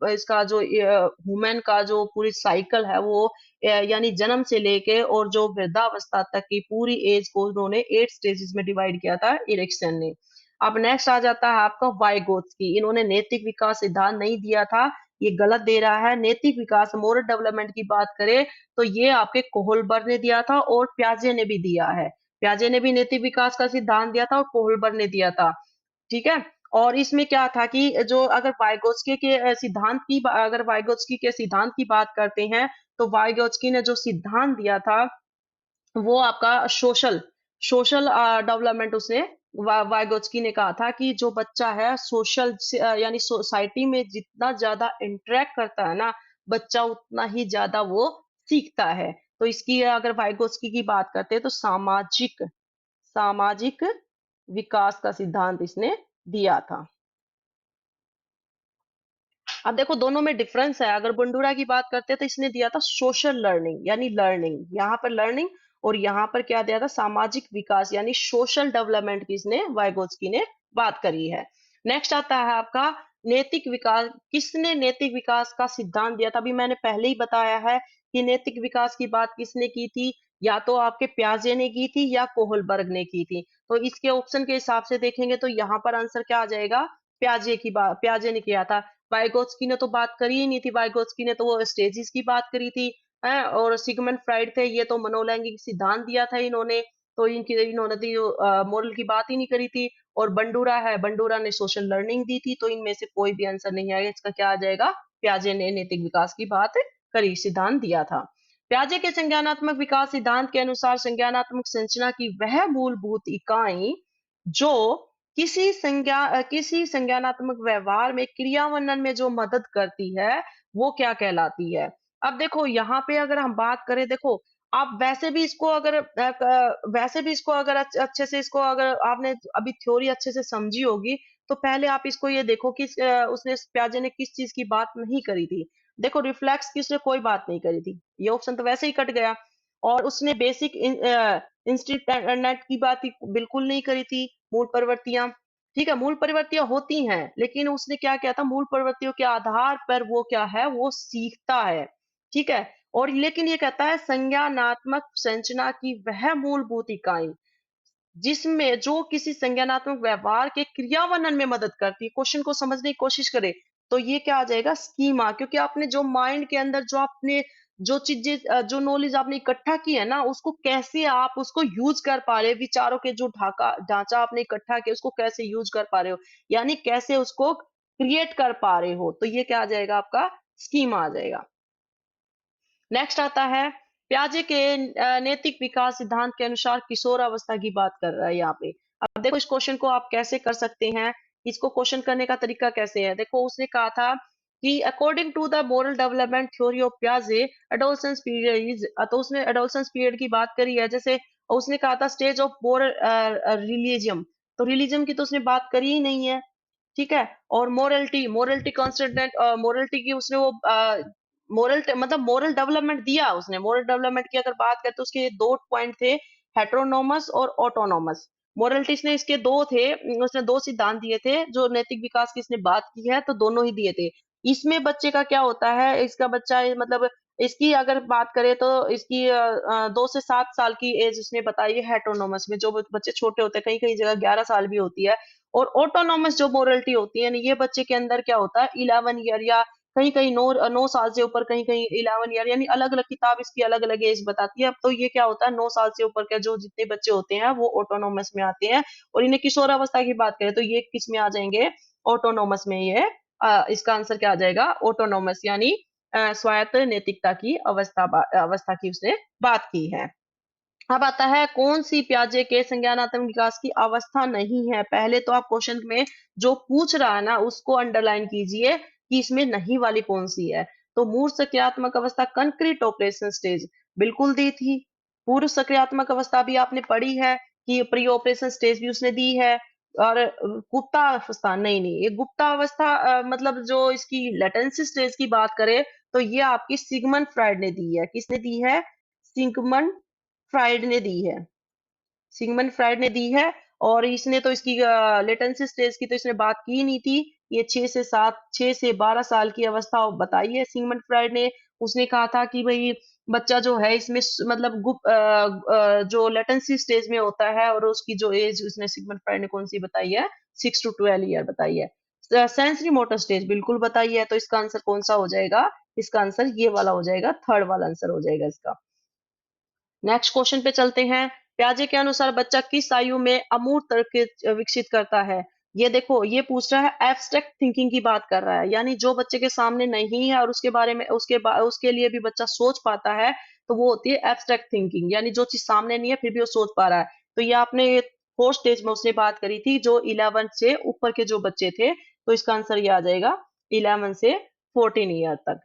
इसका जो ह्यूमन का जो पूरी साइकिल है वो यानी जन्म से लेके और जो वृद्धावस्था तक की पूरी एज को उन्होंने 8 स्टेजेस में डिवाइड किया था इरिक्सन ने। अब नेक्स्ट आ जाता है आपका वाइगोत्स्की, इन्होंने नैतिक विकास सिद्धांत नहीं दिया था, ये गलत दे रहा है। नैतिक विकास मोरल डेवलपमेंट की बात करें तो ये आपके कोहलबर ने दिया था और प्याजे ने भी दिया है। प्याजे ने भी नैतिक विकास का सिद्धांत दिया था और कोहलबर ने दिया था, ठीक है। और इसमें क्या था कि जो अगर वाइगोत्स्की के सिद्धांत की बात करते हैं, तो वाइगोत्स्की ने जो सिद्धांत दिया था वो आपका सोशल सोशल डेवलपमेंट, उसने वाइगोत्स्की ने कहा था कि जो बच्चा है सोशल यानी सोसाइटी में जितना ज्यादा इंटरेक्ट करता है ना बच्चा, उतना ही ज्यादा वो सीखता है। तो इसकी अगर वाइगोत्स्की की बात करते हैं तो सामाजिक सामाजिक विकास का सिद्धांत इसने दिया था। अब देखो दोनों में डिफरेंस है। अगर बंडूरा की बात करते हैं तो इसने दिया था सोशल लर्निंग यानी लर्निंग, यहाँ पर लर्निंग, और यहाँ पर क्या दिया था, सामाजिक विकास यानी सोशल डेवलपमेंट की इसने वाइगोत्स्की ने बात करी है। नेक्स्ट आता है आपका नैतिक विकास। किसने नैतिक विकास का सिद्धांत दिया था, अभी मैंने पहले ही बताया है कि नैतिक विकास की बात किसने की थी, या तो आपके प्याजे ने की थी या कोहलबर्ग ने की थी। तो इसके ऑप्शन के हिसाब से देखेंगे तो यहाँ पर आंसर क्या आ जाएगा, प्याजे ने किया था। वाइगोत्स्की ने तो बात करी ही नहीं थी, वाइगोत्स्की ने तो वो स्टेजेस की बात करी थी, है? और सिगमंड फ्राइड थे, ये तो मनोलैंगिक सिद्धांत दिया था इन्होंने, तो इन्होंने तो मोरल की बात ही नहीं करी थी। और बंडूरा ने सोशल लर्निंग दी थी, तो इनमें से कोई भी आंसर नहीं आएगा। इसका क्या आ जाएगा, प्याजे ने नैतिक विकास की बात करी, सिद्धांत दिया था। प्याजे के संज्ञानात्मक विकास सिद्धांत के अनुसार संज्ञानात्मक संरचना की वह मूलभूत इकाई जो किसी संज्ञानात्मक व्यवहार में क्रियान्वयन में जो मदद करती है वो क्या कहलाती है। अब देखो यहाँ पे अगर हम बात करें, देखो आप वैसे भी इसको अगर अच्छे से इसको अगर आपने अभी थ्योरी अच्छे से समझी होगी, तो पहले आप इसको ये देखो कि उसने प्याजे ने किस चीज की बात नहीं करी थी। देखो रिफ्लेक्स की उसने कोई बात नहीं करी थी, ये ऑप्शन तो वैसे ही कट गया। और उसने बेसिक इंस्टीट्यूट की बात ही बिल्कुल नहीं करी थी, मूल प्रवृत्तियां, ठीक है, मूल प्रवृत्तियां होती हैं, लेकिन उसने क्या किया था, मूल प्रवृत्तियों के आधार पर वो क्या है, वो सीखता है, ठीक है। और लेकिन ये कहता है संज्ञानात्मक संरचना की वह मूलभूत इकाई जिसमें जो किसी संज्ञानात्मक व्यवहार के क्रियान्वयन में मदद करती है। क्वेश्चन को समझने की कोशिश करें तो ये क्या आ जाएगा, स्कीमा, क्योंकि आपने जो माइंड के अंदर जो आपने जो चीजें जो नॉलेज आपने इकट्ठा की है ना, उसको कैसे आप उसको यूज कर पा रहे हो, विचारों के जो ढांचा आपने इकट्ठा किया उसको कैसे यूज कर पा रहे हो, यानी कैसे उसको क्रिएट कर पा रहे हो, तो ये क्या आ जाएगा, आपका स्कीमा आ जाएगा। नेक्स्ट आता है प्याजे के नैतिक विकास सिद्धांत के अनुसार किशोर अवस्था की बात कर रहा है यहाँ पे। अब देखो इस क्वेश्चन को आप कैसे कर सकते हैं, इसको क्वेश्चन करने का तरीका कैसे है, देखो उसने कहा था कि according to the moral development theory of पियाजे एडोलसेंस पीरियड इज, तो उसने एडोलसेंस पीरियड की बात करी है। जैसे उसने कहा था स्टेज ऑफ मोरल रिलीजियम, तो रिलीजन की तो उसने बात करी ही नहीं है, ठीक है। और मोरलिटी, मोरलिटी कॉन्स्टेंट, मोरलिटी की उसने वो मोरल मतलब मोरल डेवलपमेंट दिया उसने। मोरल डेवलपमेंट की अगर बात करें तो उसके दो पॉइंट थे, हेट्रोनोमस और ऑटोनोमस। मोरलिटीज ने इसके दो थे, उसने दो सिद्धांत दिए थे जो नैतिक विकास की इसने बात की है, तो दोनों ही दिए थे। इसमें बच्चे का क्या होता है, इसका बच्चा मतलब इसकी अगर बात करें तो इसकी 2 से 7 साल की एज इसने बताई है हेट्रोनोमस में, जो बच्चे छोटे होते हैं, कहीं कहीं जगह 11 साल भी होती है। और ऑटोनोमस जो मोरलिटी होती है ये बच्चे के अंदर क्या होता है 11 ईयर, या कहीं कहीं 9 साल से ऊपर, कहीं कहीं 11 ईयर, यानी अलग अलग किताब इसकी अलग अलग एज बताती है। अब तो ये क्या होता है 9 साल से ऊपर के जो जितने बच्चे होते हैं वो ऑटोनोमस में आते हैं। और इन्हें किशोरावस्था की बात करें तो ये किस में आ जाएंगे, ऑटोनोमस में। ये इसका आंसर क्या आ जाएगा, ऑटोनोमस, यानी स्वायत्त नैतिकता की अवस्था की उसने बात की है। अब आता है कौन सी पियाजे के संज्ञानात्मक विकास की अवस्था नहीं है। पहले तो आप क्वेश्चन में जो पूछ रहा है ना उसको अंडरलाइन कीजिए कि इसमें नहीं वाली कौन सी है। तो मूर्त सक्रियात्मक अवस्था कंक्रीट ऑपरेशन स्टेज बिल्कुल दी थी। पूर्व सक्रियात्मक अवस्था भी आपने पढ़ी है कि प्री ऑपरेशन स्टेज भी उसने दी है। और गुप्ता अवस्था नहीं, नहीं, ये गुप्ता अवस्था मतलब जो इसकी लेटेंसी स्टेज की बात करें तो ये आपकी सिगमंड फ्राइड ने दी है। किसने दी है, सिगमंड फ्राइड ने दी है, सिगमंड फ्राइड ने दी है। और इसने तो इसकी लेटेंसी स्टेज की तो इसने बात की ही नहीं थी। ये 6 से 12 साल की अवस्था बताई है सिगमंड फ्राइड ने। उसने कहा था कि भाई बच्चा जो है इसमें मतलब जो लेटेंसी स्टेज में होता है, और उसकी जो एज उसने सिगमंड फ्राइड ने कौन सी बताई है, 6 to 12 ईयर बताई है। सेंसरी मोटर स्टेज बिल्कुल बताई है। तो इसका आंसर कौन सा हो जाएगा, इसका आंसर ये वाला हो जाएगा, थर्ड वाला आंसर हो जाएगा इसका। नेक्स्ट क्वेश्चन पे चलते हैं। प्याजे के अनुसार बच्चा किस आयु में अमूर्त तर्क विकसित करता है। ये देखो ये पूछ रहा है एब्स्ट्रैक्ट थिंकिंग की बात कर रहा है, यानी जो बच्चे के सामने नहीं है और उसके बारे में उसके लिए भी बच्चा सोच पाता है, तो वो होती है एब्स्ट्रैक्ट थिंकिंग, यानी जो चीज सामने नहीं है फिर भी वो सोच पा रहा है। तो ये आपने फोर्थ स्टेज में उसने बात करी थी, जो 11 से ऊपर के जो बच्चे थे। तो इसका आंसर ये आ जाएगा 11 से 14 ईयर तक।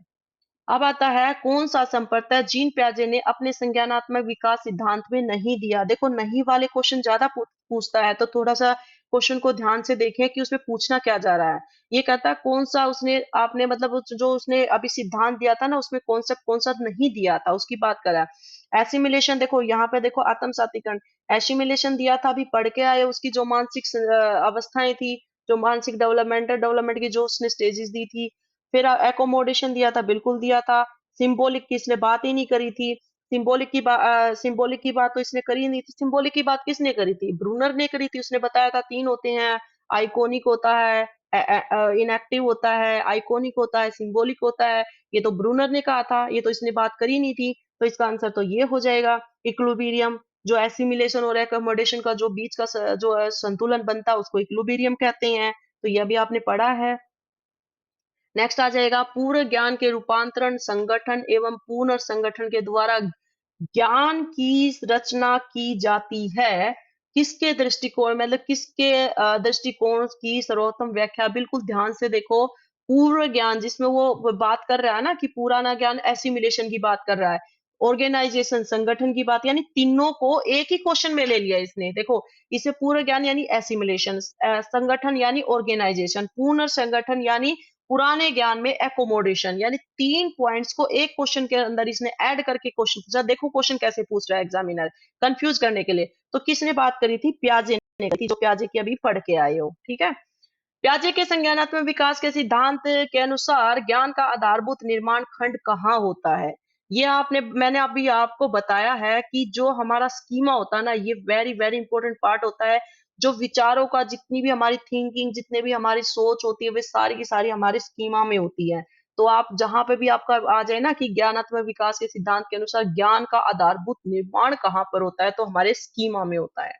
अब आता है कौन सा संप्रदाय जीन पियाजे ने अपने संज्ञानात्मक विकास सिद्धांत में नहीं दिया। देखो नहीं वाले क्वेश्चन ज्यादा पूछता है, तो थोड़ा सा क्वेश्चन को ध्यान से देखें कि उसमें पूछना क्या जा रहा है। ये कहता है कौन सा उसने आपने मतलब जो उसने अभी सिद्धांत दिया था ना उसमें कॉन्सेप्ट कौन सा नहीं दिया था उसकी बात करा है। एसिमिलेशन, देखो यहाँ पे देखो आत्मसातीकरण, एसिमिलेशन दिया था, अभी पढ़ के आए उसकी जो मानसिक अवस्थाएं थी, जो मानसिक डेवलपमेंट की जो उसने स्टेजेस दी थी। फिर एकोमोडेशन दिया था, बिल्कुल दिया था। सिंबॉलिक की इसने बात ही नहीं करी थी। सिंबॉलिक की बात तो इसने करी ही नहीं थी। सिंबॉलिक की बात किसने करी थी, ब्रूनर ने करी थी। उसने बताया था 3 होते हैं, आइकोनिक होता है, इनएक्टिव होता है, आइकोनिक होता है, सिंबॉलिक होता है। ये तो ब्रूनर ने कहा था, ये तो इसने बात करी नहीं थी। तो इसका आंसर तो ये हो जाएगा इक्लुबेरियम। जो एसिमिलेशन और एकोमोडेशन का जो बीच का जो संतुलन बनता है उसको इक्लुबेरियम कहते हैं। तो यह भी आपने पढ़ा है। नेक्स्ट आ जाएगा पूर्ण ज्ञान के रूपांतरण संगठन एवं पुनर्संगठन के द्वारा ज्ञान की रचना की जाती है। किसके दृष्टिकोण मतलब किसके दृष्टिकोण की सर्वोत्तम व्याख्या, बिल्कुल ध्यान से देखो। पूर्व ज्ञान जिसमें वो बात कर रहा है ना कि पुराना ज्ञान एसिमिलेशन की बात कर रहा है, ऑर्गेनाइजेशन संगठन की बात, यानी तीनों को एक ही क्वेश्चन में ले लिया इसने। देखो इसे पूर्व ज्ञान यानी एसिमिलेशन, संगठन यानी ऑर्गेनाइजेशन, पुनर्संगठन यानी पुराने ज्ञान में एकोमोडेशन, यानी 3 पॉइंट्स को एक क्वेश्चन के अंदर इसने ऐड करके क्वेश्चन पूछा। देखो क्वेश्चन कैसे पूछ रहा है एग्जामिनर, कंफ्यूज करने के लिए। तो किसने बात करी थी, प्याजे ने करी थी, जो प्याजे की अभी पढ़ के आए हो, ठीक है। प्याजे के संज्ञानात्मक विकास के सिद्धांत के अनुसार ज्ञान का आधारभूत निर्माण खंड कहाँ होता है। ये मैंने अभी आपको बताया है कि जो हमारा स्कीमा होता है ना, ये वेरी वेरी इंपॉर्टेंट पार्ट होता है। जो विचारों का जितनी भी हमारी थिंकिंग, जितने भी हमारी सोच होती है, वे सारी की सारी हमारे स्कीमा में होती है। तो आप जहां पे भी आपका आ जाए ना कि ज्ञानात्मक विकास के सिद्धांत के अनुसार ज्ञान का आधारभूत निर्माण कहाँ पर होता है, तो हमारे स्कीमा में होता है।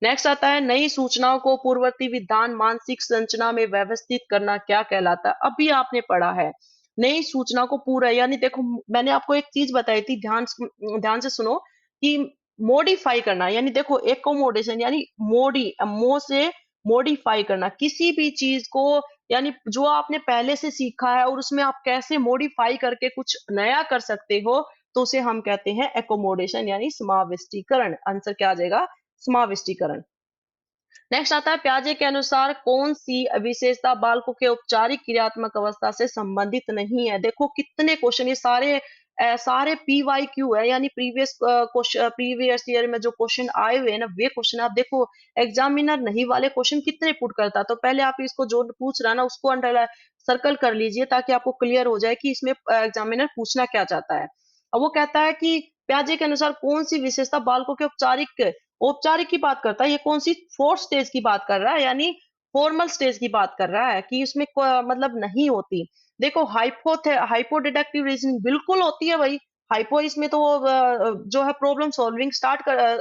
नेक्स्ट आता है नई सूचनाओं को पूर्ववर्ती विधान मानसिक संरचना में व्यवस्थित करना क्या कहलाता है। अभी आपने पढ़ा है नई सूचना को पूरा, यानी देखो मैंने आपको एक चीज बताई थी, ध्यान से सुनो कि मॉडिफाई करना, यानी देखो एकोमोडेशन यानी मोडी मो से मॉडिफाई करना, किसी भी चीज को यानी जो आपने पहले से सीखा है और उसमें आप कैसे मॉडिफाई करके कुछ नया कर सकते हो, तो उसे हम कहते हैं एकोमोडेशन यानी समाविष्टीकरण। आंसर क्या आ जाएगा? समाविष्टीकरण। नेक्स्ट आता है प्याजे के अनुसार कौन सी विशेषता बालकों के औपचारिक क्रियात्मक अवस्था से संबंधित नहीं है। देखो कितने क्वेश्चन, ये सारे PYQ है, यानी प्रीवियस ईयर में जो क्वेश्चन आए हुए हैं ना, वे क्वेश्चन आप देखो। एग्जामिनर नहीं वाले क्वेश्चन कितने पुट करता है, तो पहले आप इसको जो पूछ रहा है ना उसको अंडर सर्कल कर लीजिए ताकि आपको क्लियर हो जाए कि इसमें एग्जामिनर पूछना क्या चाहता है। अब वो कहता है कि प्याजे के अनुसार कौन सी विशेषता बालकों के औपचारिक की बात करता है, ये कौन सी फोर्थ स्टेज की बात कर रहा है, यानी फॉर्मल स्टेज की बात कर रहा है कि इसमें मतलब नहीं होती। देखो हाइपो डिडक्टिव रीजनिंग बिल्कुल होती है भाई। हाइपो इसमें तो जो है प्रॉब्लम सॉल्विंग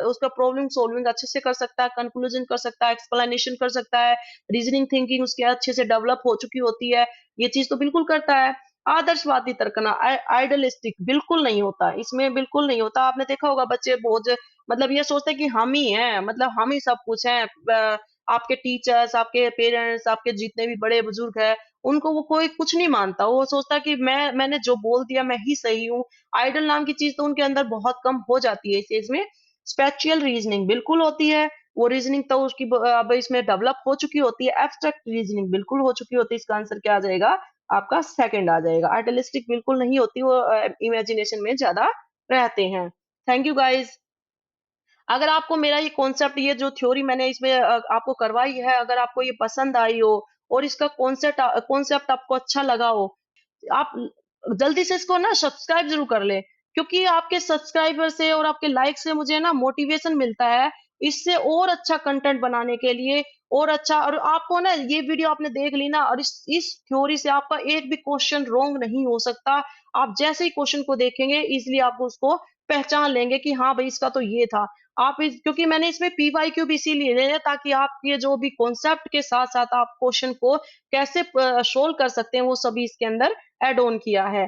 उसका प्रॉब्लम सॉल्विंग अच्छे से कर सकता है, कंक्लूजन कर सकता है, एक्सप्लेनेशन कर सकता है, रीजनिंग थिंकिंग उसके अच्छे से डेवलप हो चुकी होती है, ये चीज तो बिल्कुल करता है। आदर्शवादी तर्कना आइडियलिस्टिक बिल्कुल नहीं होता, इसमें बिल्कुल नहीं होता। आपने देखा होगा बच्चे बहुत मतलब ये सोचते हैं कि हम ही हैं, मतलब हम ही सब कुछ हैं। आपके टीचर्स, आपके पेरेंट्स, आपके जितने भी बड़े बुजुर्ग हैं, उनको वो कोई कुछ नहीं मानता। वो सोचता है कि मैंने जो बोल दिया मैं ही सही हूँ। आइडल नाम की चीज तो उनके अंदर बहुत कम हो जाती है इस एज में। स्पेचुअल रीजनिंग बिल्कुल होती है, वो रीजनिंग तो उसकी अब इसमें डेवलप हो चुकी होती है। एब्स्ट्रैक्ट रीजनिंग बिल्कुल हो चुकी होती है। इसका आंसर क्या आ जाएगा? आपका सेकंड आ जाएगा। आइडियलिस्टिक बिल्कुल नहीं होती, वो इमेजिनेशन में ज्यादा रहते हैं। Thank you guys. अगर आपको मेरा ये कॉन्सेप्ट, ये जो थ्योरी मैंने इसमें आपको करवाई है, अगर आपको ये पसंद आई हो और इसका कॉन्सेप्ट आपको अच्छा लगा हो, आप जल्दी से इसको ना सब्सक्राइब जरूर कर ले, क्योंकि आपके सब्सक्राइबर से और आपके लाइक से मुझे ना मोटिवेशन मिलता है इससे और अच्छा कंटेंट बनाने के लिए। और अच्छा, और आपको ना ये वीडियो आपने देख ली ना, और इस थ्योरी से आपका एक भी क्वेश्चन रॉन्ग नहीं हो सकता। आप जैसे ही क्वेश्चन को देखेंगे इजिली आपको उसको पहचान लेंगे कि हाँ भाई इसका तो ये था। क्योंकि मैंने इसमें PYQ भी इसीलिए लिया है ताकि आप ये जो भी कॉन्सेप्ट के साथ साथ आप क्वेश्चन को कैसे सोल्व कर सकते हैं वो सभी इसके अंदर ऐड ऑन किया है।